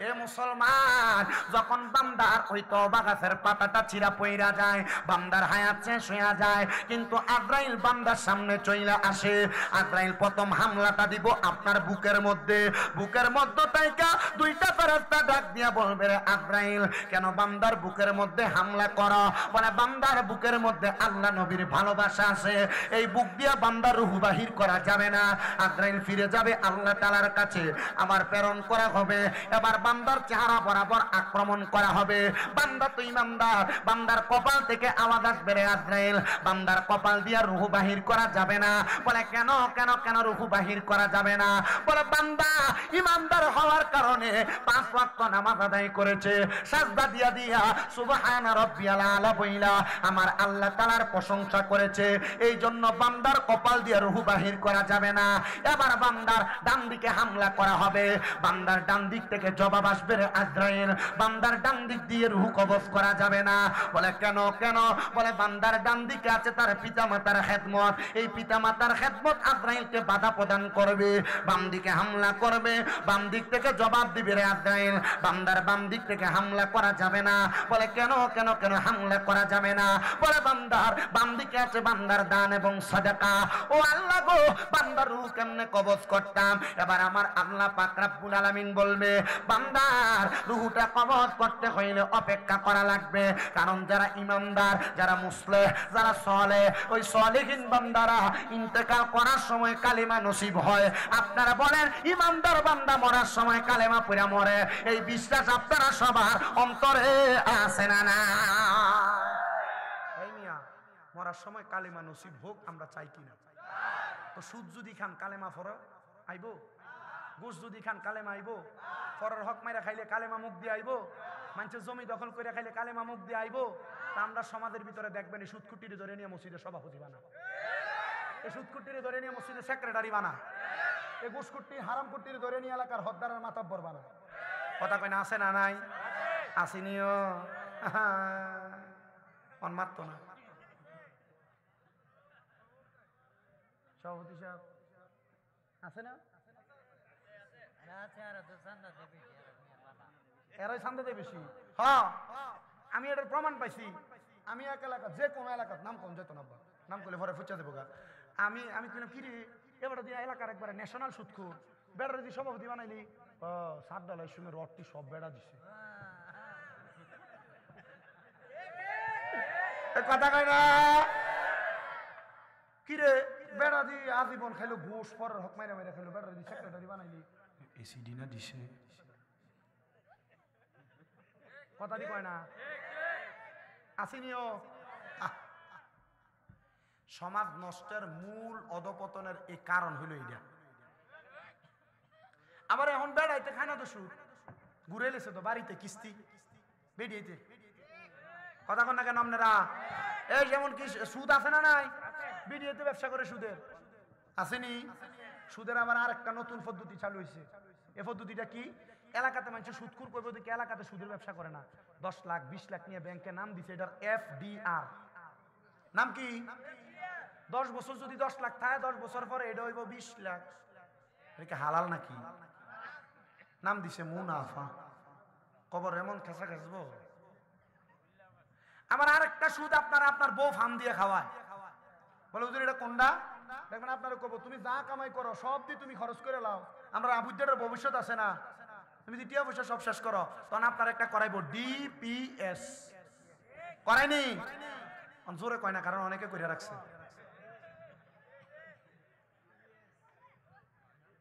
এ মুসলমান, যখন বান্দার ওই তওবা গাছের পাতাটা চিরা পইরা যায়, বান্দার হায়াত শেষ হয়ে যায়, কিন্তু আজরাইল বান্দার সামনে চইলা আসে। আজরাইল প্রথম হামলাটা দিব আপনার বুকের মধ্যে। বুকের মধ্যে তাইকা দুইটা ফেরেশতা ডাক দিয়া বলবে, রে আজরাইল কেন বান্দার বুকের মধ্যে হামলা করো? বলে বান্দার বুকের মধ্যে আল্লাহ নবীর ভালোবাসা আছে, এই বুক দিয়া বান্দার রূহ বাহির করা যাবে না। আজরাইল ফিরে যাবে আল্লাহ তাআলার কাছে, আমার প্রেরণ করা হবে। এবার বান্দার চেহারা বরাবর আক্রমণ করা হবে। বান্দা তো ইমানদার, বান্দার কপাল থেকে আওয়াজ আসবে, রে আজরাইল বান্দার কপাল দিয়া রূহ বাহির করা যাবে না। বলে কেন কেন কেন রূহ বাহির করা যাবে না? বলে বান্দা ইমানদার হওয়ার কারণে 5 ওয়াক্ত নামাজ আদায় করেছে, সাজদা দিয়া দিয়া সুবহানা রাব্বিয়াল আলা বইলা আমার আল্লাহ তাআলার প্রশংসা করেছে, এই জন্য বান্দার কপাল দিয়া রূহ বাহির করা যাবে না। এবার বান্দার ডান দিকে হামলা করা হবে, বান্দার ডান দিক থেকে জবাব আসবে, রে আজরাইল বান্দার ডান দিক দিয়ে রূহ কবজ করা যাবে না। বলে কেন কেন? বলে বান্দার ডান দিকে আছে তার পিতামাতার খেদমত, এই পিতামাতার খেদমত আজরাইলকে বাধা প্রদান করবে। বাম দিকে হামলা করবে, বাম দিক থেকে জবাব দিবে, রে আজরাইল বান্দার বাম দিক থেকে হামলা করা যাবে না। বলে কেন কেন কেন হামলা করা যাবে না? বলে বান্দার বাম দিকে আছে বান্দার দান এবং সাদাকা। ও আল্লাহ গো, বান্দার রূহ কেমনে কবজ করতাম? এবার আমার আল্লাহ পাক রব্বুল আলামিন বলবে, বান্দার রূহটা কবজ করতে হইলে অপেক্ষা করা লাগবে। কারণ যারা ইমানদার, যারা মুসলিহ, যারা সালেহ, ওই সালেহীন বান্দারা ইন্তেকাল করার সময় কালিমা নসিব হয়। আপনারা বলেন ইমানদার বান্দা মরার সময় কালেমা পড়া মরে, এই বিশ্বাস আপনারা সবার অন্তরে আছে না? না এই মিয়া, মরার সময় কালেমা নসিব হোক আমরা চাই কিনা? তো সুদ যদি খান কালেমা ফর আইবো, ঘুষ যদি খান কালেমা আইবো, ফরের হক মাইরা খাইলে কালেমা মুখ দিয়ে আইবো, মানুষের জমি দখল করে খাইলে কালেমা মুখ দিয়ে আইবো। তা আমরা সমাজের ভিতরে দেখবেন এই সুদকুটিরে ধরে নিয়ে মসজিদের সভাপতি বানা, এই সুদকুটিরে ধরে নিয়ে মসজিদের সেক্রেটারি বানা, এই ঘুষকুটি হারাম কুটিরে ধরে নিয়ে এলাকার হদ্দারের মাতব্বর বানা। কথা কয় না? আছে না নাই? আসিনিও অনমাত্র না সভাপতি সাহেব আছে না? এরাই চান্দা দেয় বেশি। হ্যাঁ, আমি এটার প্রমাণ পাইছি। আমি এক এলাকা, যে কোনো এলাকার নাম কম যেত না, নাম করলে পরে ফুচা দেবো। আমি আমি কিনা কিরে এবার দিয়ে এলাকার একবারে ন্যাশনাল সুৎখুর বেড়া দিয়ে সভাপতি বানাইলি। সাত ডালাই সঙ্গে রডটি সব বেড়া দিছে। কথা কয় না? কিরে বেড়া দিয়ে আজীবন খাইলো ঘুষ, পরের হক মাইরা মাইরা খাইলো, বেড়া দিয়ে সেক্রেটারি বানাইলি। এসিডি না দিছে? কথা দি কয় না? আসিনিও। সমাজ নষ্টের মূল অধপতনের এই কারণ হইল এইটা। আবার এখন বেড়াইতে খায় না তো সুদ, ঘুরে লেছে তো বাড়িতে কিস্তি বেরিয়েতে। কথা কন না কেন আপনারা? এই যেমন কি সুদ আছে না নাই? বিডিএতে ব্যবসা করে সুদের আসেনি? সুদের আবার আরেকটা নতুন পদ্ধতি চালু হয়েছে। এই পদ্ধতিটা কি? এলাকাতে মানুষ সুদখোর করবে, ওদিকে এলাকাতে সুদের ব্যবসা করে না। 10 লাখ 20 লাখ নিয়ে ব্যাংকে নাম দিছে, এটার FDR নাম কি? 10 বছর যদি 10 লাখ থাকে, 10 বছর পরে এটা হইব 20 লাখ। এটা হালাল নাকি? নাম দিছে মুনাফা। কবর এমন খেসা খেসবো। আবার আরেকটা সুদ আপনার বউ ফার্ম দিয়ে খাওয়ায়। বলে হুজুর এটা কোনটা? দেখবেন আপনারা কব তুমি যা কামাই করো সব দিয়ে তুমি খরচ করে লাও, আমরা আবুজ্জারের ভবিষ্যৎ আছে না, তুমি দ্বিতীয় পয়সা সব শেষ করো। তখন আপনার একটা করাইবো DPS। করায়নি? জোরে কয় না, কারণ অনেকে করে রাখছে।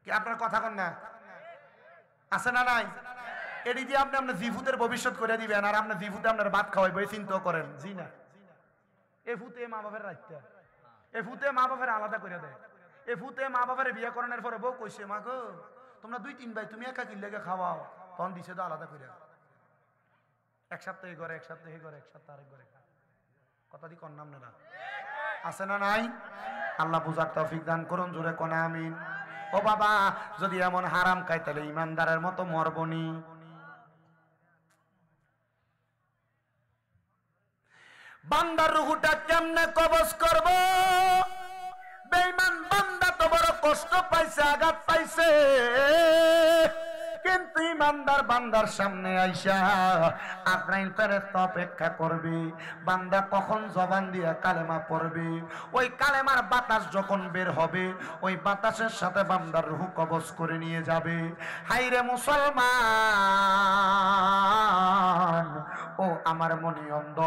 কি আপনার কথা কন না? আছে না নাই? এটি দিয়ে আপনি আপনার জিভুতের ভবিষ্যৎ করে দিবেন, আর আপনার জিভুতে আপনার ভাত খাওয়াইবো, এই চিন্তা করেন। জি না, এ ফুতে মা বাপের রাখতে, এ ফুতে মা বাপের আলাদা করে দেয়। এ ফুতে মা বাপের বিয়ে করানোর পরে বউ কইছে, মা গো তোমরা 2-3 ভাই, তুমি একা কিনলে খাওয়াও, তখন দিছে তো আলাদা করে। এক সপ্তাহে ঘরে, এক সপ্তাহে ঘরে, এক সপ্তাহ আরেক ঘরে। কথা দি কোন নাম না আছে না নাই? আল্লাহ বুঝার তৌফিক দান করুন, জোরে কোন আমিন। ও বাবা, যদি এমন হারাম খাই তাহলে ইমানদারের মতো মরবনি। বান্দার রুহুটা কেমনে কবজ করব? বেঈমান বান্দা তো বড় কষ্ট পাইছে, আঘাত পাইছে, কিন্তু ইমানদার বান্দার সামনে আইসা আজরাইল ফেরেশতা অপেক্ষা করবে। বান্দা কখন জবান দিয়া কালেমা পড়বে, ওই কালেমার বাতাস যখন বের হবে, ওই বাতাসের সাথে বান্দার রূহ কবজ করে নিয়ে যাবে। হাইরে মুসলমান, ও আমার মনি অন্ধ,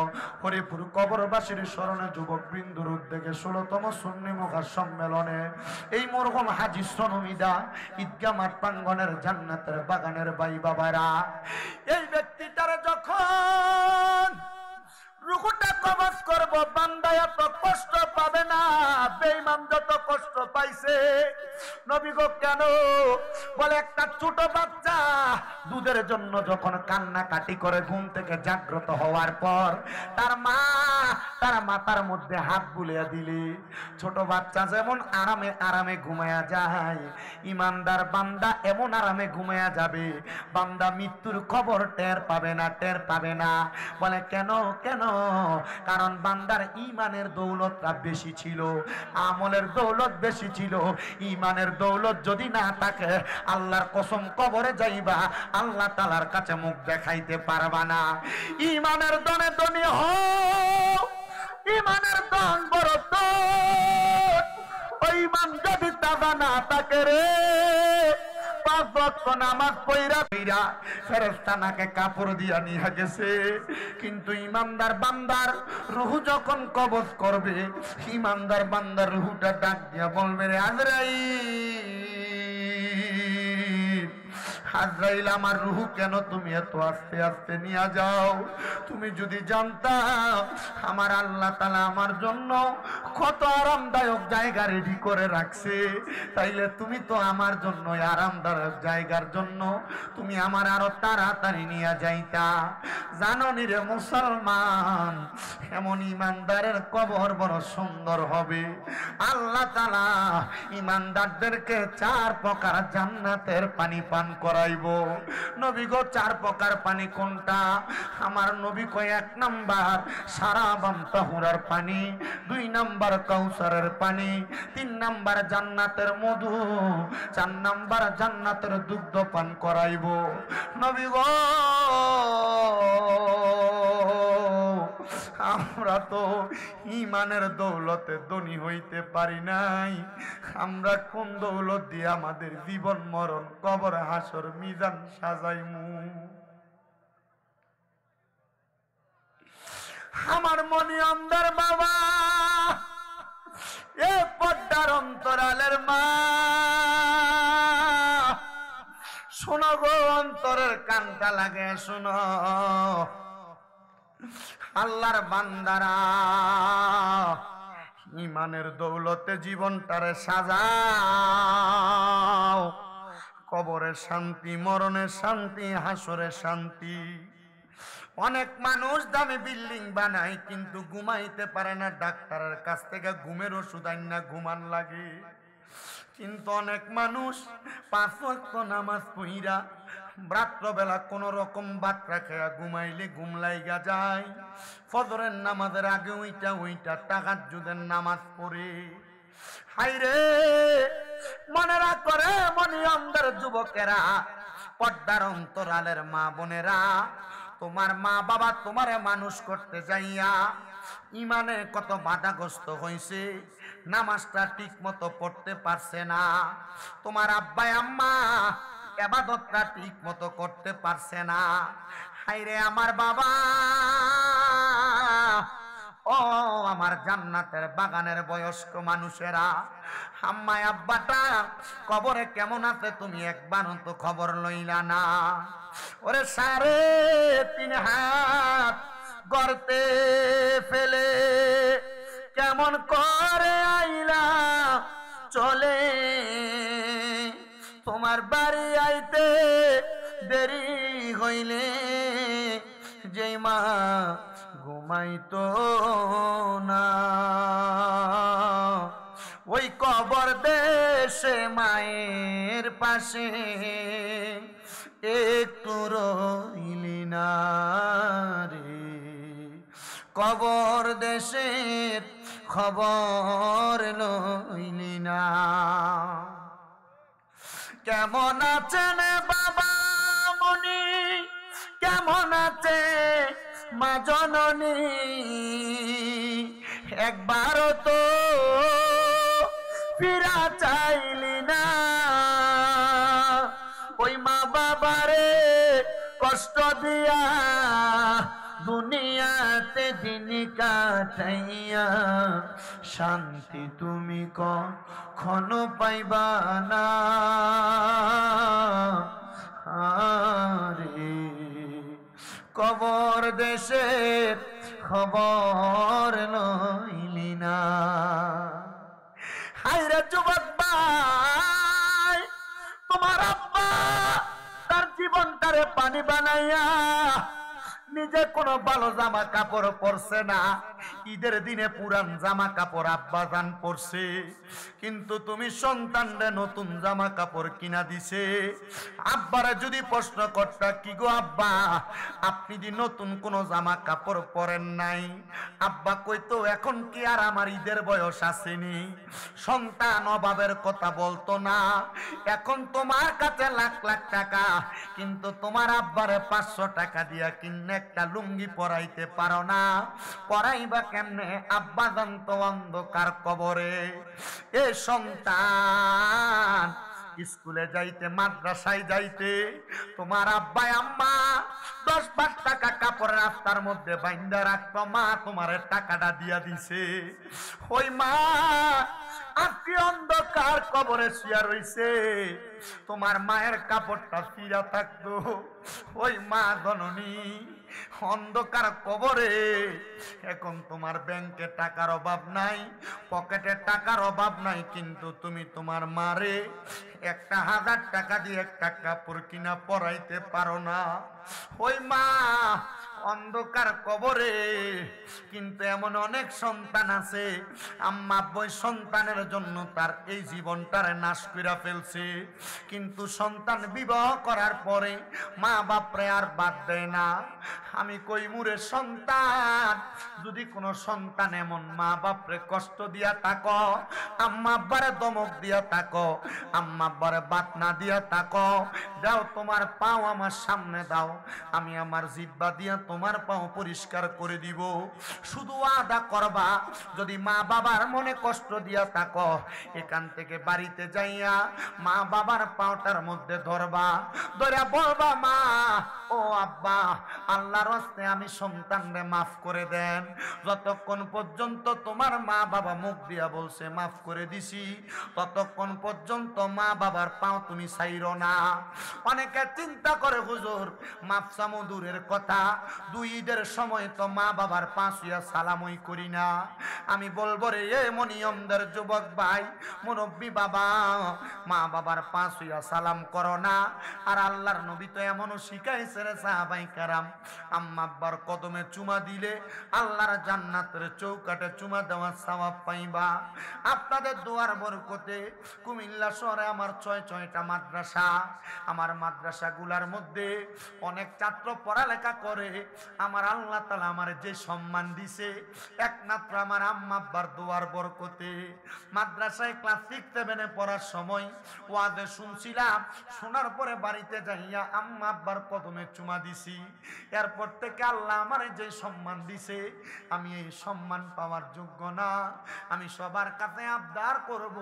হরিপুর কবরবাসীর স্মরণে যুবক বৃন্দুর উদ্যোগে 16তম সুন্নি মুখা সম্মেলনে এই মরহুম হাজী সনমিদা ঈদগাহ মাঠ প্রাঙ্গণের জান্নাতের বাগানের ভাই বাবারা, এই ব্যক্তিটারে যখন রুহুটা কবজ করব, বান্দা এত কষ্ট পাবে না বেঈমান যত কষ্ট পাইছে। নবী গো কেন? বলে একটা ছোট বাচ্চা দুধের জন্য যখন কান্নাকাটি করে ঘুম থেকে জাগ্রত হওয়ার পর তার মা তার মাথার মধ্যে হাত বুলিয়ে দিলে ছোট বাচ্চা যেমন আরামে আরামে ঘুমায়া যায়, ইমানদার বান্দা এমন আরামে ঘুমায়া যাবে, বান্দা মৃত্যুর খবর টের পাবে না, টের পাবে না। বলে কেন? কেন? কারণ বান্দার ইমানের দৌলতটা বেশি ছিল, আমলের দৌলত বেশি ছিল। ইমানের দৌলত যদি না থাকে, আল্লাহর কসম কবরে যাইবা আল্লাহ তাআলার কাছে মুখ দেখাইতে পারবা না। ইমানের দনে দনি হও, ইমানের দন বড় দন। ওই ইমান যদি তাজা না থাকে রে, 5 ওয়াক্ত নামাজ পড়া পড়া ফেরেশতা নাকে কাপড় দিয়া নিয়ে গেছে, কিন্তু ইমানদার বান্দার রূহ যখন কবজ করবে, ইমানদার বান্দার রূহটা ডাক দিয়া বলবে রে আজরাইল, আমার রূহ কেন তুমি এত আস্তে আস্তে নিয়ে যাও? তুমি যদি জানতা আমার আল্লাহ তাআলা আমার জন্য কত আরামদায়ক জায়গা রেডি করে রাখছে, তাইলে তুমি তো আমার জন্য আরামদায়ক জায়গার জন্য তুমি আমার আরো তাড়াতাড়ি নিয়ে যাইতা। জানো নি রে মুসলমান, এমন ইমানদারের কবর বড় সুন্দর হবে। আল্লাহ তাআলা ইমানদারদেরকে 4 প্রকার জান্নাতের পানি পান করাইব। নবী গো 4 প্রকার পানি কোনটা? আমার নবী কয় 1 নাম্বার সারাবাম তাহুরার পানি, 2 নাম্বার কাউসারের পানি, 3 নাম্বার জান্নাতের মধু, 4 নাম্বার জান্নাতের দুগ্ধ পান করাইব। নবী গো আমরা তো ইমানের দৌলতে ধনী হইতে পারি নাই, আমরা কোন দৌলত দিয়ে আমাদের জীবন মরণ কবর হাসর মিজান সাজাইমু? আমার মনি অন্ধের বাবা, এ পদ্মার অন্তরালের মা, শোনো গো, অন্তরের কানটা লাগে শোনো। আল্লাহর বান্দারা, ইমানের দৌলতে জীবনটারে সাজাও, কবরের শান্তি, মরণের শান্তি, হাসরের শান্তি। অনেক মানুষ দামি বিল্ডিং বানায় কিন্তু ঘুমাইতে পারে না, ডাক্তারের কাছ থেকে ঘুমের ওষুধ আইনা ঘুমান লাগে। কিন্তু অনেক মানুষ 5 ওয়াক্ত নামাজ পড়া রাত্রবেলা কোন রকম বাতরা খেয়া ঘুমাইলে ঘুম লাইগা যায়, ফজরের নামাজের আগে ওইটা তাহাজ্জুদের নামাজ পড়ে। হাইরে মনেরা করে মনি অন্ধের যুবকেরা, পর্দার অন্তরালের মা বোনেরা, তোমার মা বাবা তোমারে মানুষ করতে যাইয়া ইমানে কত বাধাগ্রস্ত হয়েছে, নামাজটা ঠিক মতো পড়তে পারছে না, তোমার আব্বা আম্মা ইবাদতটা ঠিক মতো করতে পারছে না। হায়রে আমার বাবা, ও আমার জান্নাতের বাগানের বয়স্ক মানুষেরা, আম্মা আব্বাটা কবরে কেমন আছে তুমি একবার তো খবর লইলা না? ওরে 3.5 হাত গর্তে ফেলে কেমন করে আইলা চলে, তোমার বাড়ি আইতে দেরি হইলে যেই মা ঘুম ঘুমাইতো না। ওই কবর দেশে মায়ের পাশে একটু রইলি না রে। কবর দেশের খবর লইলি না। কেমন আছেন বাবা মনি, কেমন আছে মা জননী, একবারও তো ফিরা চাইলি না। ওই মা বাবারে কষ্ট দিয়া দুনিয়াতে দিন কাটাইয়া শান্তি তুমি কখনো পাইবা না। আরে কবর দেশের খবর লইলি না। হায়রে যুবক ভাই, তোমার আব্বা তার জীবনটারে পানি বানাইয়া নিজে কোনো ভালো জামা কাপড় পরছে না। ঈদের দিনে পুরান জামা কাপড় আব্বা জান পরছে, কিন্তু তুমি সন্তানরে নতুন জামা কাপড় কিনা দিছে। আব্বারা যদি প্রশ্ন করতা, কি গো আব্বা আপনি যে নতুন কোন জামা কাপড় পরেন নাই, আব্বা কইতো এখন কি আর আমার ঈদের বয়স আসেনি। সন্তান অভাবের কথা বলতো না। এখন তোমার কাছে লাখ লাখ টাকা, কিন্তু তোমার আব্বারে 500 টাকা দিয়া কিনে একটা লুঙ্গি পরাইতে পারো না। পরাইবা কেমনে? আব্বা জানতো অন্ধকার কবরে। এ সন্তান স্কুলে যাইতে মাদ্রাসায় যাইতে তোমার আব্বা আম্মা 10 টাকা কাপড় রাস্তার মধ্যে বাইন্দা রাখতো, মা তোমার টাকাটা দিয়া দিছে। ওই মা আজকে অন্ধকার কবরে শুয়া রইছে, তোমার মায়ের কাপড়টা ফিরা থাকতো। ওই মা জননী অন্ধকার কবরে। এখন তোমার ব্যাংকে টাকার অভাব নাই, পকেটে টাকার অভাব নাই, কিন্তু তুমি তোমার মারে 1000 টাকা দিয়ে একটা কাপড় কিনা পরাইতে পারো না। ওই মা অন্ধকার কবরে। কিন্তু এমন অনেক সন্তান আছে, আম্মা বই সন্তানের জন্য তার এই জীবনটারে নাশ করে ফেলছে, কিন্তু সন্তান বিবাহ করার পরে মা বাপরে আর বাদ দেয় না। আমি কই মুরে সন্তান, যদি কোনো সন্তান এমন মা বাপরে কষ্ট দিয়া থাকো, আম্মা আব্বারে দমক দিয়া থাকো, আম্মা আব্বারে বাত না দিয়া থাকো, দাও তোমার পাও আমার সামনে দাও, আমি আমার জিহ্বা দিয়া তোমার পাও পরিষ্কার করে দিব। শুধু আদা করবা, যদি মা বাবার মনে কষ্ট দিয়া থাকো, এখান থেকে বাড়িতে যাইয়া মা বাবার পাওটার মধ্যে ধরবা, ধরে বলবা মা ও আব্বা আল্লাহর রাস্তে আমি সন্তানরে মাফ করে দেন। যতক্ষণ পর্যন্ত তোমার মা বাবা মুখ দিয়া বলছে মাফ করে দিছি, ততক্ষণ পর্যন্ত মা বাবার পাও তুমি ছাইরো না। অনেকে চিন্তা করে হুজুর মাফ চামু দূরের কথা, 2 ঈদের সময় তো মা বাবার পা ছুঁয়া সালামই করি না। আমি বলবো রে এ মনিয়মদের যুবক ভাই, মুরব্বী বাবা, মা বাবার পা ছুঁয়া সালাম করো না। আর আল্লাহর নবী তো এমনও শিখাইছে রে সাহাবায়ে কেরাম, আম্মা আব্বার কদমে চুমা দিলে আল্লাহর জান্নাতের চৌকাটে চুমা দেওয়ার সওয়াব পাইবা। আপনাদের দোয়ার বরকতে কুমিল্লা শহরে আমার 6টা মাদ্রাসা, আমার মাদ্রাসাগুলার মধ্যে অনেক ছাত্র পড়ালেখা করে। আমার আল্লাহ তাআলা আমার যে সম্মান দিছে একমাত্র আমার আম্মা আব্বার দোয়ার বরকতে। মাদ্রাসায় ক্লাস 6 7 পড়ার সময় ওয়াজে শুনছিলাম, শোনার পরে বাড়িতে যাইয়া আম্মা আব্বার কদমে চুমা দিছি। এরপর থেকে আল্লাহ আমার যে সম্মান দিছে, আমি এই সম্মান পাওয়ার যোগ্য না। আমি সবার কাছে আবদার করব,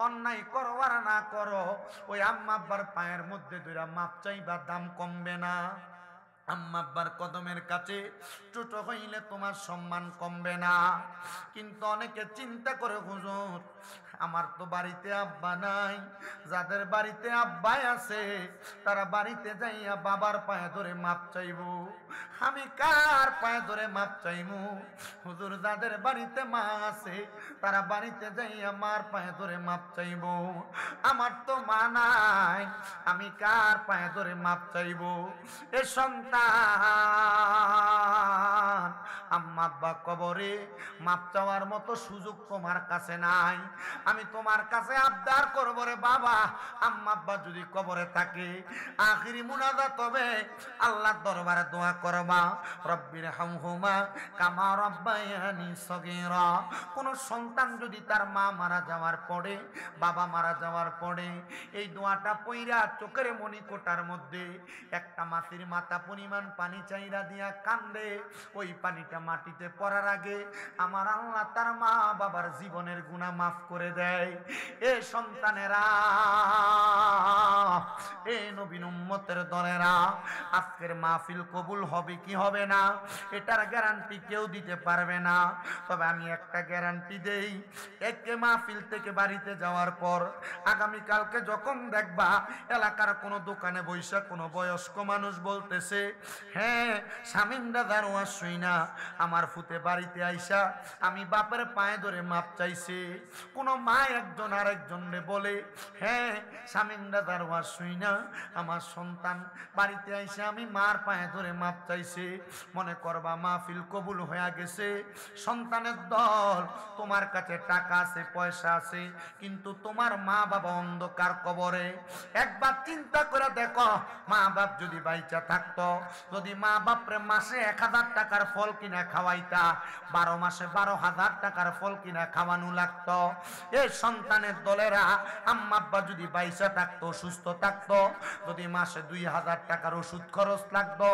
অন্যায় করো আর না করো, ওই আম্মা আব্বার পায়ের মধ্যে ধরে মাপ চাইবা, দাম কমবে না। আম্মা আব্বার কদমের কাছে ছোট হইলে তোমার সম্মান কমবে না। কিন্তু অনেকে চিন্তা করে হুজুর আমার তো বাড়িতে আব্বা নাই, যাদের বাড়িতে আব্বাই আছে তারা বাড়িতে যাইয়া বাবার পায়ে ধরে মাপ চাইব। আমি কার পায়ে ধরে মাপ চাইমু? হুজুর যাদের বাড়িতে মা আছে তারা বাড়িতে যাইয়া মার পায়ে ধরে মাপ চাইব। আমার তো মা নাই, আমি কার পায়ে ধরে মাপ চাইব? এ সন্তান, আম্মা আব্বা কবরে মাপ চাওয়ার মতো সুযোগ তোমার কাছে নাই। আমি তোমার কাছে আবদার করব রে বাবা, আম্মা আব্বা যদি কবরে থাকে আখিরি মুনাজাত হবে আল্লাহর দরবারে দোয়া করবা, রব্বির হামহুমা কামা রাব্বায়ানি সগীরা। কোন সন্তান যদি তার মা মারা যাওয়ার পরে, বাবা মারা যাওয়ার পরে এই দোয়াটা পইরা চোখের মণিকোটার মধ্যে একটা মাটির মাথা পরিমাণ পানি চাইরা দিয়া কান্দে, ওই পানিটা মাটিতে পড়ার আগে আমার আল্লাহ তার মা বাবার জীবনের গুনাহ মাফ করে দেয়। এ সন্তানেরা, এ নবীন উম্মতের দলেরা, আজকের মাহফিল কবুল হবে কি হবে না এটার গ্যারান্টি কেউ দিতে পারবে না। তবে আমি একটা গ্যারান্টি দেই, একে মাহফিল থেকে বাড়িতে যাওয়ার পর আগামীকালকে যখন দেখবা এলাকার কোনো দোকানে বৈশা কোনো বয়স্ক মানুষ বলতেছে, হ্যাঁ শামীম দাদার ওয়াজ শুই না আমার ফুতে বাড়িতে আইসা আমি বাপের পায়ে ধরে মাপ চাইছে। কোনো মা একজন আরেকজনরে বলে, হ্যাঁ শামীম দাদার ওয়াজ শুই না আমার সন্তান বাড়িতে আইসা আমি মার পায়ে ধরে মাপ চাইছে। মনে করবা মাহফিল কবুল হয়ে গেছে। সন্তানের দল, তোমার কাছে টাকা আছে পয়সা আছে, কিন্তু তোমার মা বাবা অন্ধকার কবরে। একবার চিন্তা করে দেখো, মা বাপ যদি বাইচা থাকতো, যদি মা বাপরে মাসে 1000 টাকার ফল কিনা খাওয়াইতা, 12 মাসে 12,000 টাকার ফল কিনা খাওয়ানো লাগতো। এই সন্তানের দলেরা, আম্মা আব্বা যদি বাইচা থাকতো, সুস্থ থাকতো, যদি মাসে 2000 টাকার ওষুধ খরচ লাগতো,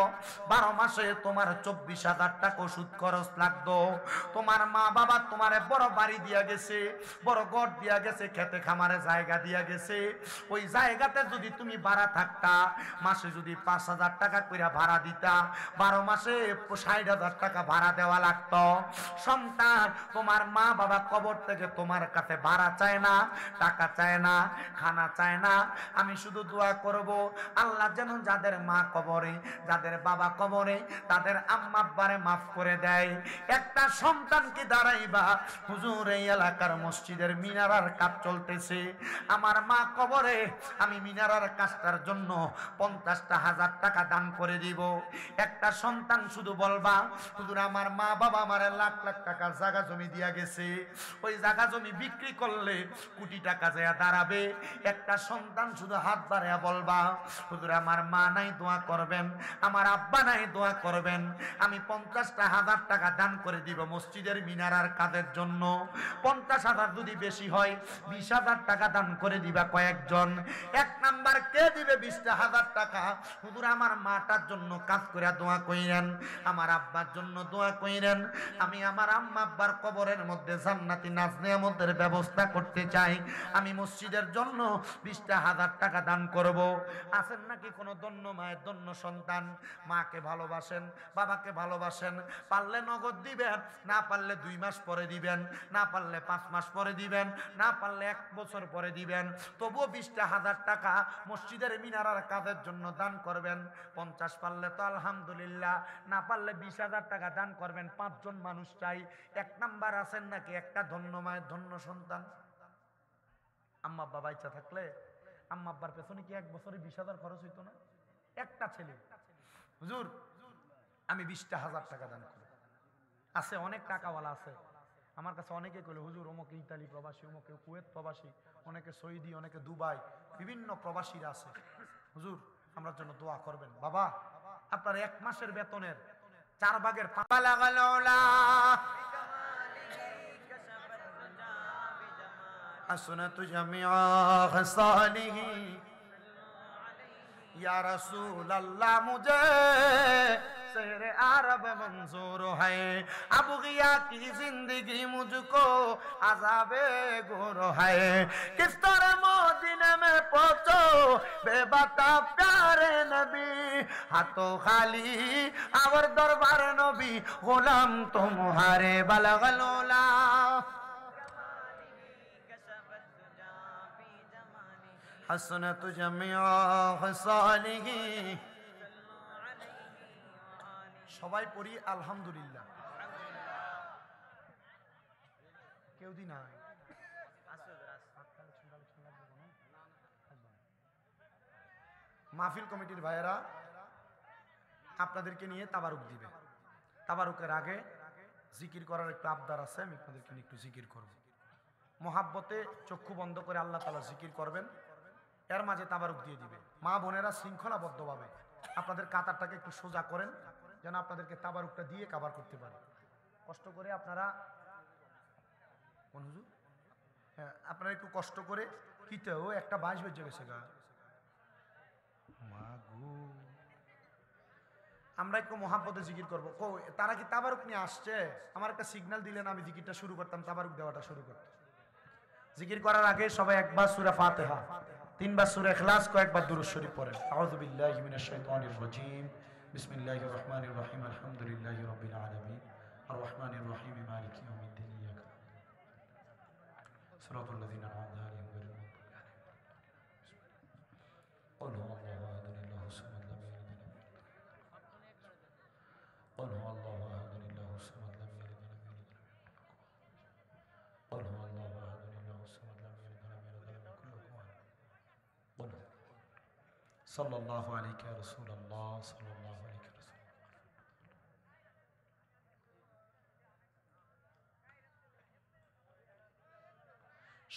12 মাসে তোমার 24,000 টাকা ওষুধ খরচ লাগতো। তোমার মা বাবা তোমারে বড় বাড়ি দিয়া গেছে, বড় ঘর দিয়া গেছে, খেতে খামারে জায়গা দিয়া গেছে, ওই জায়গাতে যদি তুমি ভাড়া থাকতা, মাসে যদি 5,000 টাকা কইরা ভাড়া দিতা, 12 মাসে 60,000 টাকা ভাড়া দেওয়া লাগতো। সন্তান, তোমার মা বাবা কবর থেকে তোমার কাছে ভাড়া চায় না, টাকা চায় না, খানা চায় না। আমি শুধু দোয়া করব, আল্লাহ যেন যাদের মা কবরে, যাদের বাবা কবরে, তাদের আম্মা আব্বারে মাফ করে দেয়। একটা সন্তান কি দাঁড়াইবা, হুজুর এই এলাকার মসজিদের মিনারার কাজ চলতেছে, আমার মা কবরে, আমি মিনারার কাজটার জন্য 50,000 টাকা দান করে দিব। একটা সন্তান শুধু বলবা, হুজুর আমার মা বাবা আমারে লাখ লাখ টাকার জায়গা জমি দিয়া গেছে, ওই জায়গা জমি বিক্রি করলে কোটি টাকা যায় দাঁড়াবে। একটা সন্তান শুধু হাত বাড়াইয়া বলবা, হুজুর আমার মা নাই দোয়া করবেন, আমার আব্বা নাই দোয়া করবেন, আমি 50,000 টাকা দান করে দিব মসজিদের মিনারার কাজের জন্য। 50,000 যদি বেশি হয় 20,000 টাকা দান করে দিবা কয়েকজন। এক নাম্বার কে দিবে 20,000 টাকা? হুজুর আমার মাটার জন্য কাজ করে দোয়া কইরেন, আমার আব্বার জন্য দোয়া কইরেন, আমি আমার আম্মা আব্বার কবরের মধ্যে জান্নাতি নাজ নিয়ামতের ব্যবস্থা করতে চাই, আমি মসজিদের জন্য 20,000 টাকা দান করব। আছেন নাকি কোনো ধন্য মায়ের ধন্য সন্তান? মাকে ভালোবাসেন, বাবাকে ভালোবাসেন, পারলে নগদ দিবেন, না পারলে 2 মাস পরে দিবেন, না পারলে 5 মাস পরে দিবেন, না পারলে 1 বছর পরে দিবেন, তবুও 20,000 টাকা মসজিদের মিনারার কাজের জন্য দান করবেন। 50 পারলে তো আলহামদুলিল্লাহ, না পারলে 20,000 টাকা দান করবেন। 5 জন মানুষ চাই। 1 নাম্বার আছেন নাকি একটা ধন্য মায়ের ধন্য সন্তান? আম্মা আব্বা বাইচা থাকলে আম্মা আব্বার পেছনে কি 1 বছরে 20,000 খরচ হইতো না? একটা ছেলে, হুজুর আমি 20,000 টাকা দান করি। আছে অনেক টাকাওয়ালা আছে, আমার কাছে অনেকে কইল, হুজুর অমুকে ইতালি প্রবাসী, অমুকে কুয়েত প্রবাসী, অনেকে সৌদি, অনেকে দুবাই, বিভিন্ন প্রবাসীরা আছে, হুজুর আমরা জন্য দোয়া করবেন। বাবা আপনার 1 মাসের বেতনের 4 ভাগের 5 লাগালো না। حسنت جميع خصاله या रसूल अल्लाह मुझे शहर अरब मंजूर है, अब गया की जिंदगी मुझको अज़ाबे गुर है, किस तरह मदीने में पहुंचो बेबता प्यारे नबी, हाथों खाली और दरबार नबी गुलाम तुम्हारे बलगलोला। हसनत जमिया खसालिही, সবাই পড়ি আলহামদুলিল্লাহ। কেউ দি নাই মাহফিল কমিটির ভাইয়েরা আপনাদেরকে নিয়ে তাবারুক দিবে। তাবারুকের আগে জিকির করার একটু আবদার আছে, আমি আপনাদেরকে নিয়ে একটু জিকির করব। মহাব্বতে চক্ষু বন্ধ করে আল্লাহ তাআলা জিকির করবেন, এর মাঝে তাবারুক দিয়ে দিবে। মা বোনেরা শৃঙ্খলাবদ্ধভাবে আপনাদের কাতারটাকে একটু সোজা করেন, যেন আপনাদেরকে তাবারুকটা দিয়ে কাভার করতে পারে। কষ্ট করে আপনারা কোন হুজুর, হ্যাঁ আপনারা একটু কষ্ট করে কিতেও একটা 22 বেজে গেছে গা। আমরা একটু মহাব্বতে জিকির করবো। তারা কি তাবারুক নিয়ে আসছে? আমার একটা সিগন্যাল দিলেন, আমি জিকিরটা শুরু করতাম, তাবারুক দেওয়াটা শুরু করতাম। জিকির করার আগে সবাই একবার সূরা ফাতিহা, 3 বার সূরা ইখলাস, কয়েকবার দুরূদ শরীফ পড়েন। আউযু বিল্লাহি মিনাশ শাইতানির রাজীম। বিসমিল্লাহির রহমানির রহিম। আলহামদুলিল্লাহি রাব্বিল আলামিন। আর রহমানির রহিম। মালিকি ইয়াউমিদ্দিন। ইয়াকা সিরাতাল লাযিনা আন'আমতা আলাইহিম গায়রিল মাগদুবি আলাইহিম। قل هو الله احد الله الصمد لم يلد ولم يولد. قل هو الله احد الله الصمد لم يلد ولم يولد. قل هو الله احد الله الصمد لم يلد ولم يولد ولم يكن له كفوا احد. قل صلى الله عليك يا رسول الله. صلى الله عليك يا رسول الله.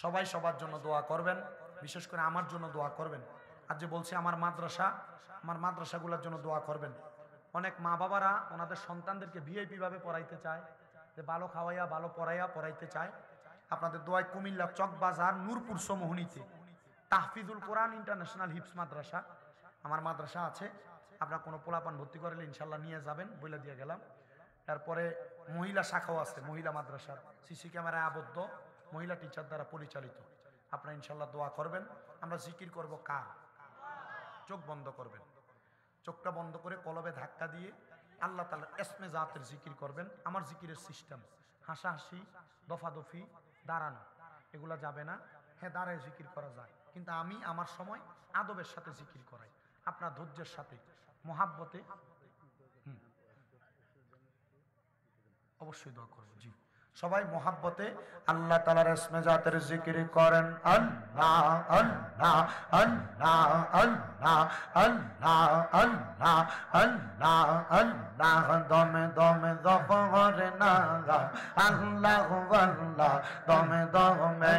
সবাই সবার জন্য দোয়া করবেন, বিশেষ করে আমার জন্য দোয়া করবেন। আর যে বলছি আমার মাদ্রাসাগুলোর জন্য দোয়া করবেন। অনেক মা বাবারা ওনাদের সন্তানদেরকে ভিআইপি ভাবে পড়াইতে চায়, যে ভালো খাওয়াইয়া ভালো পড়াইতে চায়। আপনাদের দোয়ায় কুমিল্লা চকবাজার নূরপুর সমোহনীতে তাহফিজুল কোরআন ইন্টারন্যাশনাল হিপস মাদ্রাসা, আমার মাদ্রাসা আছে। আপনারা কোনো পোলাপান ভর্তি করলে ইনশাল্লাহ নিয়ে যাবেন, বলে দিয়ে গেলাম। তারপরে মহিলা শাখাও আছে, মহিলা মাদ্রাসার সিসি ক্যামেরায় আবদ্ধ, মহিলা টিচার দ্বারা পরিচালিত। আপনারা ইনশাল্লাহ দোয়া করবেন। আমরা জিকির করব কার? চোখ বন্ধ করবেন, চোখটা বন্ধ করে কলবে ধাক্কা দিয়ে আল্লাহ তাআলার ইসমে জাতের জিকির করবেন। আমার জিকিরের সিস্টেম হাসাহাসি, দফাদফি, দাঁড়ানো এগুলা যাবে না। হ্যাঁ দাঁড়ায় জিকির করা যায়, কিন্তু আমি আমার সময় আদবের সাথে জিকির করাই, আপনার ধৈর্যের সাথে মহাব্বতে। অবশ্যই দোয়া করবো। জি সবাই মহাব্বতে আল্লাহ তাআলার ইসমে জাতের জিকির করেন। আল্লাহ আল্লাহ আল্লাহ আল্লাহ আল্লাহ আল্লাহ আল্লাহ আল্লাহ দমে দমে জফরে না আল্লাহ আল্লাহ দমে দমে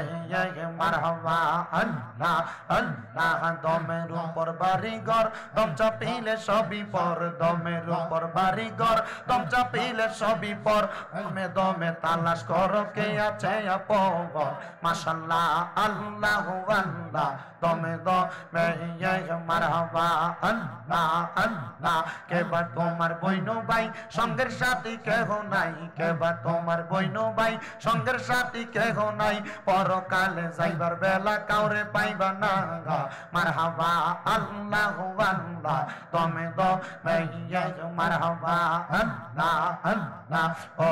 মারহাবা আল্লাহ আল্লাহ দমের উপর বাড়িঘর দম চাপিলে সবই পর, দমের উপর বাড়িঘর দম চাপিলে সবই পর, দমে দমে তালাশ করো কে আছে আপন। মাশাআল্লাহ আল্লাহ আল্লাহ দমে দমে মারহাবা আল্লাহ আল্লাহ। কেবা তোমার বইনো ভাই সঙ্গের সাথী কেহ নাই, কেবা তোমার বইনো ভাই সঙ্গের সাথী কেহ নাই, পরকালে যাইবার বেলা কাউরে পাইবা না। মারহাবা আল্লাহ আল্লাহ দমে দমে মারহাবা আল্লাহ আল্লাহ। ও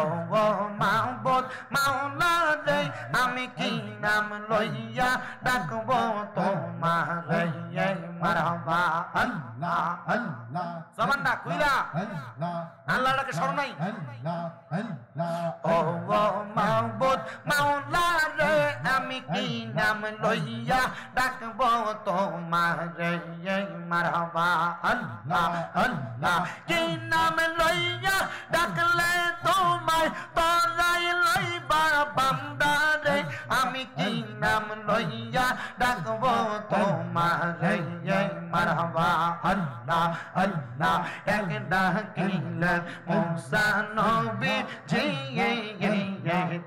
মাহবুব মাওলা রে আমি কি নাম লইয়া ডাকবো তোমারে। মারহাবা আল্লাহ আল্লাহ জবানটা কইলা আল্লাহটাকে স্মরণ নাই। ও মাহবুব মাওলা রে আমি কি নাম লইয়া ডাকবো তোমারে। মারহাবা আল্লাহ আল্লাহ কি নাম লইয়া ডাকলে তোমায় তরাই লইবা বান্দারে। আমি কি নাম লইয়া ডাকবো তোমারে। মারহাবা আল্লাহ আল্লাহ এক ডাকিলে মুসা নবী জি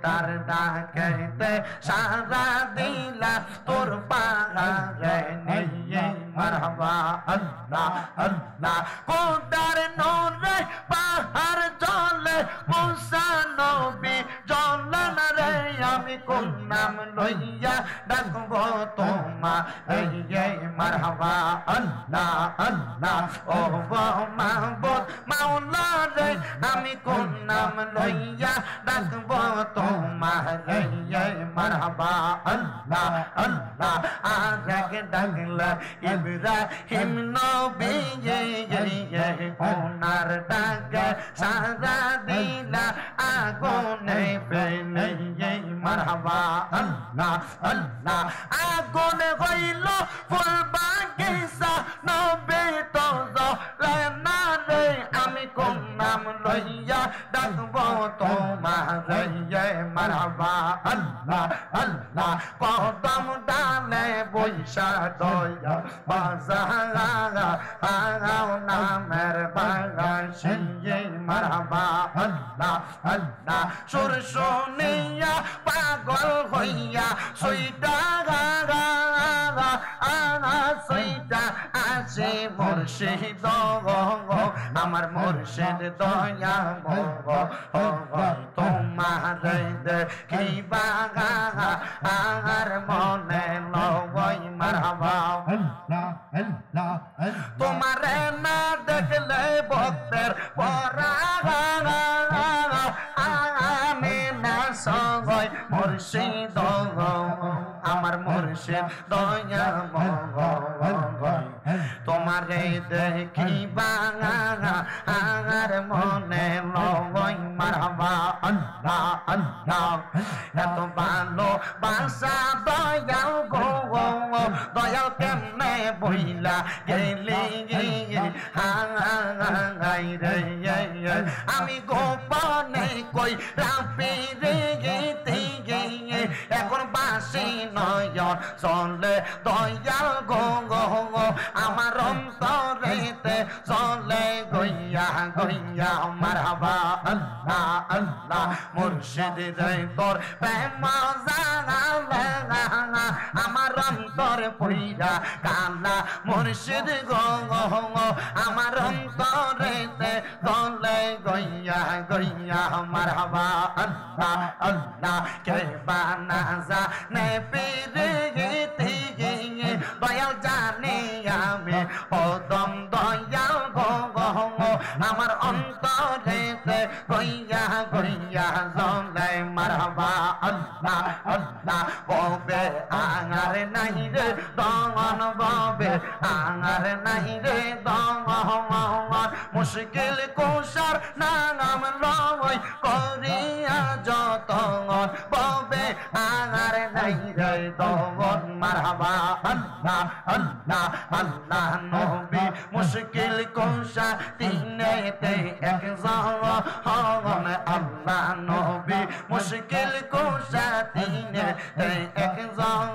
তার ডাকেতে সারা দিলা তোর পাহাড়ে নিয়ে। মারহাবা আল্লাহ আল্লাহ খোদার নূরে পাহাড় জ্বলে মুসা নবী জ্বলেন রে। আমি কোন নাম লইয়া ডাকবো তোমার। মারহাবা আল্লাহ আল্লাহ ও মাহবুব মাওলা রে আমি কোন নাম লইয়া ডাকব তোমারে মারহাবা আল্লাহ আল্লাহ আগে ডাকলা ইব্রাহিম নবী ওনার ডাকে সারা দিলা আগুনে ফেলে মারহাবা আল্লাহ আল্লাহ আগুন হইল ফুল বাগিচা নবী তো জ্বলে রে আমি কোন নাম লইয়া ডাকব তোমারে মারহাবা আল্লাহ আল্লাহ কদম ডালে বৈশা দয়া বাজারা নামের বাগাসে মারহাবা আল্লাহ আল্লাহ সুর শুনিয়া পাগল হইয়া সুইটা সুইটা আসে মুর্শিদ আমার মুর্শিদ দয়া তোমার দেখিবা আর মনে লই মারহাবা তোমার না দেখলে ভক্তের পরা আমি না সবাই মুর্শিদ আমার মুর্শিদ দয়া তোমারে দেখিবা আর মনে লই মারহাবা আল্লাহ আল্লাহ এত ভালো বাসা দয়াল গো দয়াল কেমনে বইলা গেলি হাই রে আমি গোপনে কই রাপি রে এখন বাসি নয়ন চলে দয়াল গো আমার অন্তরেতে চলে গইয়া গইয়া মারহাবা আল্লাহ আল্লাহ মুর্শিদ রে তোর প্রেম জানালে আমার অন্তর পইরা কালা মুর্শিদ গো আমার অন্তরেতে চলে গইয়া গইয়া মারহাবা আল্লাহ আল্লাহ কে বানা জানে পীরে দয়াল জানি আমি পদম দয়াল গো আমার অন্তরেতে গইয়া গইয়া জলে মারহাবা আল্লাহ আল্লাহ ববে আঙার নাই রে দমন ববে আঙার নাই রে দমন মুশকিল কুশার নাম লই করিয়া যতন ববে আঙার নাই রে দমন মারহাবা আল্লাহ আল্লাহ আল্লাহ নবী মুশকিল কুশা তিনেতে একজন আল্লাহ নবী মুশকিল কুশা তিনেতে একজন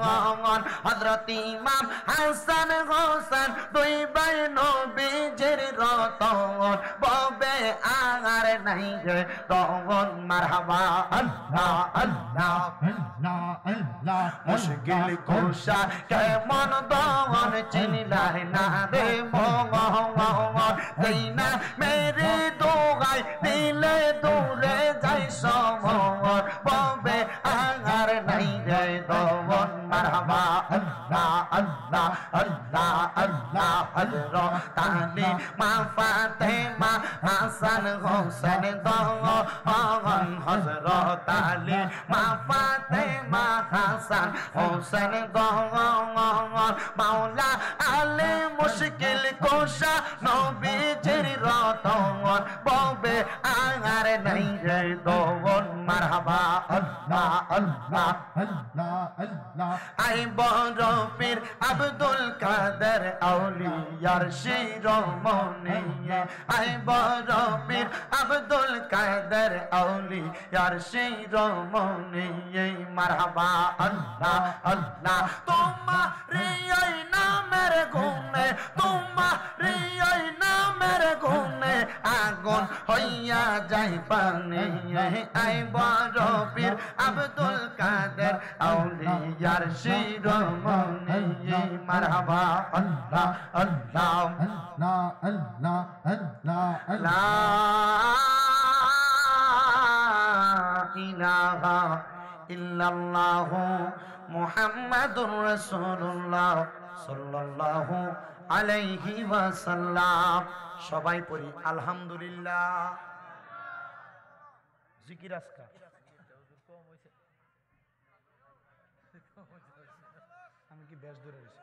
হযরত ইমাম হাসান হোসেন দুই ভাই নবীজির রতন ববে আর নাই রে তখন মারহাবা আল্লাহ আল্লাহ আল্লাহ আল্লাহ মুশকিল কুশা কেমন দন চিনিলাই না রে মোহাম্মদ দেইনা মেরে দোগাই দিলে দূরে যাই সমর ববে আর নাই রে দন মারহাবা আল্লাহ আল্লাহ আল্লাহ আল্লাহ হযরত আলী মা ফাতেমা হাসান হোসেন দন হযরত আলী মা ফাতেমা হাসান হোসেন দন মাওলা আলে মুশকিল কুশা নবীজির রতন ববে আর নাই রে দন মারহাবা আল্লাহ আল্লাহ আল্লাহ আল্লাহ আই বড় পীর আব্দুল কাদের আউলিয়ার শিরোমণি আই বড় পীর আব্দুল কাদের আউলিয়ার শিরোমণি মারহাবা আল্লাহ আল্লাহ তোমারে এই নামের গুণে তোমারে এই নামের গুণে আগুন হইয়া যাই পানি আই বড় পীর আব্দুল কাদের আউলিয়ার শিরোমণি মারহাবা আল্লাহ আল্লাহ আল্লাহ আল্লাহ আল্লাহ লা ইলাহা ইল্লাল্লাহু মুহাম্মাদুর রাসূলুল্লাহ সাল্লাল্লাহু আলাইহি ওয়াসাল্লাম। সবাই পড়ি আলহামদুলিল্লাহ। জিকির আজকার আমি কি বেশ দূরে রয়েছি,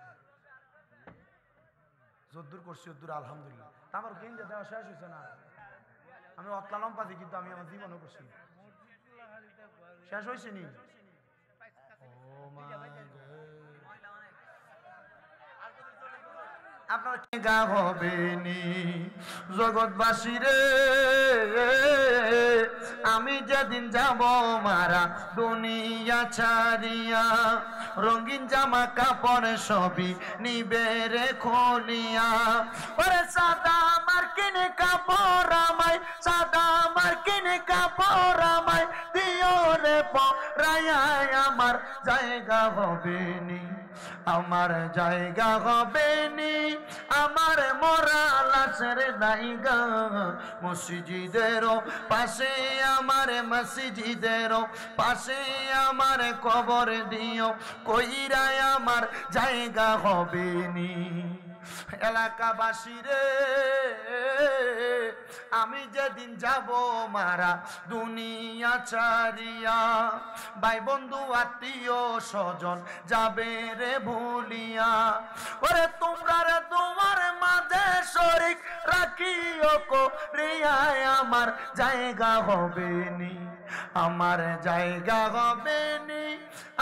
যদ্দূর করছি যদ্দূর আলহামদুলিল্লাহ। আমার কেন্দ্রে দেওয়া শেষ হয়েছে না, আমি অতলালম পাচ্ছি কিন্তু আমি আমার জীবনও করছি শেষ হয়েছে নি। আপনার গা হবে নি জগৎবাসী রে, আমি যেদিন যাব মারা দুনিয়া ছাড়িয়া, রঙিন জামা কাপড় সবই নিবে রে খোলিয়া। ওরে সাদা মার্কিন কাপড় আমায়, সাদা মার্কিন কাপড় আমায় দিও রে পরায়া, আমার জায়গা হবে নি, আমার জায়গা হবে নি, আমার মরা লাশের জায়গা মসজিদের পাশে, আমার মসজিদের পাশে আমার কবর দিও, কইরাই আমার জায়গা হবে নি। এলাকাবাসী রে, আমি যেদিন যাব মারা দুনিয়া ছাড়িয়া, ভাই বন্ধু আত্মীয় স্বজন যাবে রে ভুলিয়া। ওরে তোমরা রে তোমার মাঝে শরীক রাখিও করিয়া, আমার জায়গা হবে নি, আমার জায়গা হবে নি,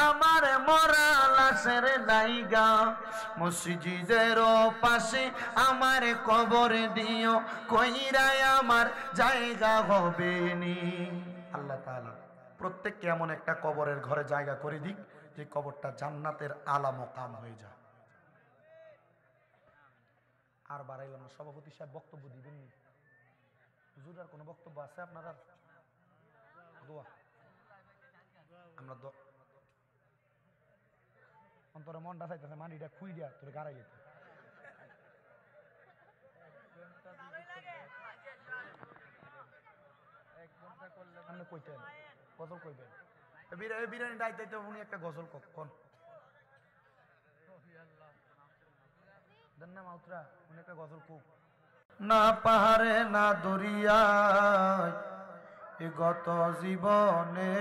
আমার মরা লাশের জায়গা মসজিদের পাশে আমার কবর দিও, কইরাই আমার জায়গা হবে নি। আল্লাহ তাআলা প্রত্যেককে এমন একটা কবরের ঘরে জায়গা করে দিক যে কবরটা জান্নাতের আলা মকাম হয়ে যায়। আর বাড়াইলাম না, সভাপতি সাহেব বক্তব্য দিবেন নি? হুজুর আর কোনো বক্তব্য আছে আপনারা? দোয়া আমরা অন্তরে মনটা চাইতেছে মাটিটা খুই দিয়া তোর গাড়াই যেতে। আপনি কইতেন গজল কইবেন, বিরিয়ানি ডাইতে উনি একটা গজল কখন দেন না মাউতরা, উনি একটা গজল খুব। না পাহাড়ে না দরিয়ায় এ গত জীবনে,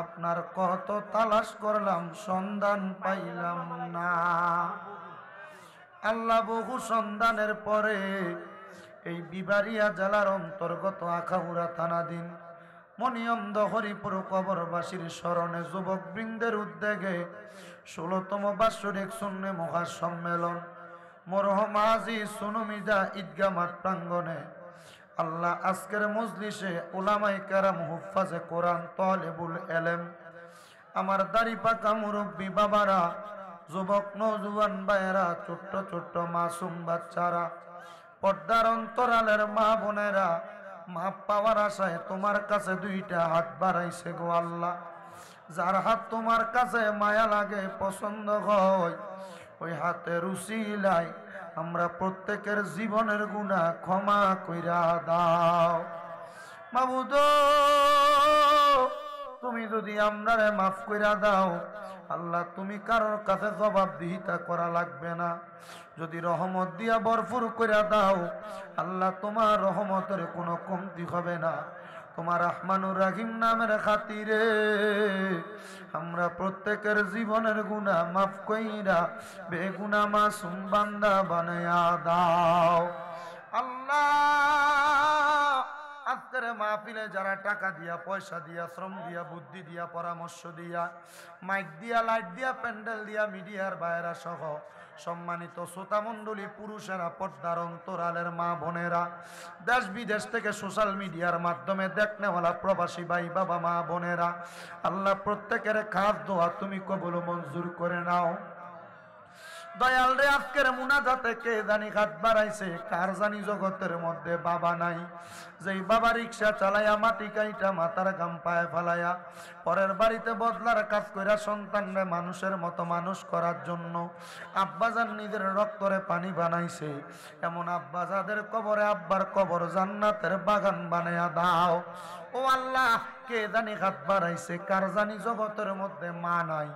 আপনার কত তালাশ করলাম সন্ধান পাইলাম না। আল্লাহ বহু সন্ধানের পরে এই বিবারিয়া জেলার অন্তর্গত আখাউড়া থানাধীন মনিয়ন্দ হরিপুর কবরবাসীর স্মরণে যুবক বৃন্দের উদ্যোগে 16তম বাৎসরিক সুন্নে মহাসম্মেলন মরহম হাজী সুনুমিদা ঈদগাহ মাঠ প্রাঙ্গণে আল্লাহ আজকের মজলিসে উলামায়ে কেরাম, হুফাজে কোরআন, তালেবুল ইলম, আমার দাড়ি পাকা মুরব্বী বাবারা, যুবক নওজোয়ান ভাইয়েরা, ছোট্ট ছোট্ট মাসুম বাচ্চারা, পর্দার অন্তরালের মা বোনেরা, মাপ পাওয়ার আশায় তোমার কাছে দুইটা হাত বাড়াইছে গো আল্লাহ। যার হাত তোমার কাছে মায়া লাগে, পছন্দ হয়, ওই হাতের উসিলায় আমরা প্রত্যেকের জীবনের গুনাহ ক্ষমা কইরা দাও মাবুদ। তুমি যদি আমরারে মাফ কইরা দাও আল্লাহ, তুমি কারোর কাছে জবাবদিহিতা করা লাগবে না। যদি রহমত দিয়া ভরপুর কইরা দাও আল্লাহ, তোমার রহমতের কোনো কমতি হবে না। তোমার রহমানুর রহিম নামের খাতিরে আমরা প্রত্যেকের জীবনের গুনাহ মাফ কইরা বেগুনাহ মাসুম বান্দা বানায়া দাও আল্লাহ। আজকের মাহফিলে যারা টাকা দিয়া, পয়সা দিয়া, শ্রম দিয়া, বুদ্ধি দিয়া, পরামর্শ দিয়া, মাইক দিয়া, লাইট দিয়া, প্যান্ডেল দিয়া, মিডিয়ার বাইরা সহ সম্মানিত শ্রোতা মণ্ডলী, পুরুষেরা, পর্দার অন্তরালের মা বোনেরা, দেশ বিদেশ থেকে সোশ্যাল মিডিয়ার মাধ্যমে দেখনেওয়ালা প্রবাসী ভাই বাবা মা বোনেরা, আল্লাহ প্রত্যেকের খাস দোয়া তুমি কবুল মঞ্জুর করে নাও। দয়াল রে, আজকের মুনাজাতে কে জানি হাত বাড়াইছে, কার জানি জগতের মধ্যে বাবা নাই। যেই বাবা রিক্সা চালাইয়া মাটি কাইটা মাথার গাম পায়ে ফেলাইয়া পরের বাড়িতে বদলার কাজ কইরা সন্তানরে মানুষের মতো মানুষ করার জন্য আব্বাজান নিজের রক্তরে পানি বানাইছে, এমন আব্বাজাদের কবরে আব্বার কবর জান্নাতের বাগান বানাইয়া দাও ও আল্লাহ। কে জানি হাত বাড়াইছে, কার জানি জগতের মধ্যে মা নাই।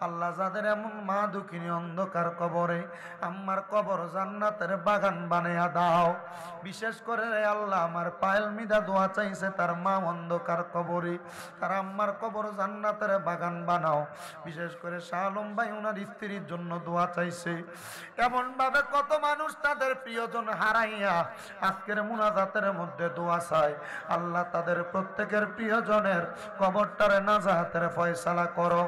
আল্লাহ যাদের এমন মা দুঃখিনী অন্ধকার কবরে, আমার কবর জান্নাতের বাগান বানাইয়া দাও। বিশেষ করে রে আল্লাহ আমার পায়েল মিদা দোয়া চাইছে, তার মা অন্ধকার কবরে, তার আম্মার কবর জান্নাতের বাগান বানাও। বিশেষ করে শাহ আলম ভাই ওনার স্ত্রীর জন্য দোয়া চাইছে। এমন ভাবে কত মানুষ তাদের প্রিয়জন হারাইয়া আজকের মুনাজাতের মধ্যে দোয়া চায়। আল্লাহ তাদের প্রত্যেকের প্রিয়জনের কবরটারে নাজাতের ফয়সালা করো।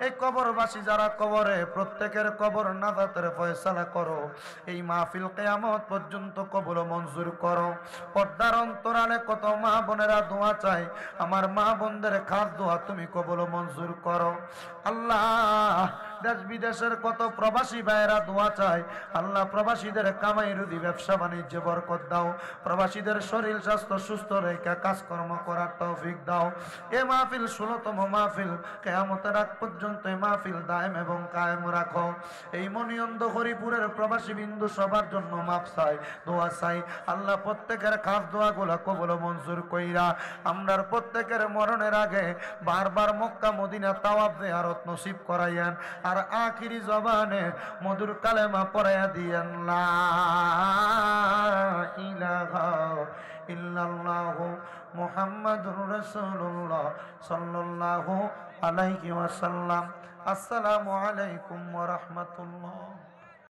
এই কবরবাসী যারা কবরে, প্রত্যেকের কবর নাজাতের ফয়সালা করো। এই মাহফিল কিয়ামত পর্যন্ত কবুল মঞ্জুর করো। পর্দার অন্তরালে কত মা বোনেরা দোয়া চায়, আমার মা বোনদের খাস দোয়া তুমি কবুল মঞ্জুর করো। আল্লাহ দেশ বিদেশের কত প্রবাসী ভাইয়েরা দোয়া চায়, আল্লাহ প্রবাসীদের কামাই রুজি ব্যবসা বাণিজ্যে বরকত দাও। প্রবাসীদের শরীর স্বাস্থ্য সুস্থ রেখে কাজকর্ম করার তৌফিক দাও। এ মাহফিল 16তম মাহফিল, কিয়ামতের আগ পর্যন্ত এই মাহফিল দায়েম এবং কায়েম রাখো। এই মনিয়ন্দ হরিপুরের প্রবাসী বিন্দু সবার জন্য মাফ চাই, দোয়া চাই। আল্লাহ প্রত্যেকের খাস দোয়াগুলা কবুল মঞ্জুর কইরা আমরার প্রত্যেকের মরণের আগে বারবার মক্কা মদিনা তাওয়াফ জিয়ারত নসিব করাইয়েন। আর আখিরি জবানে মধুর কালেমা পড়াইয়া দিয়েন, লা ইলাহা ইল্লাল্লাহু মুহাম্মাদুর রাসূলুল্লাহ সাল্লাল্লাহু আলাইহি ওয়াসাল্লাম। আসসালামু আলাইকুম ওয়া রাহমাতুল্লাহ।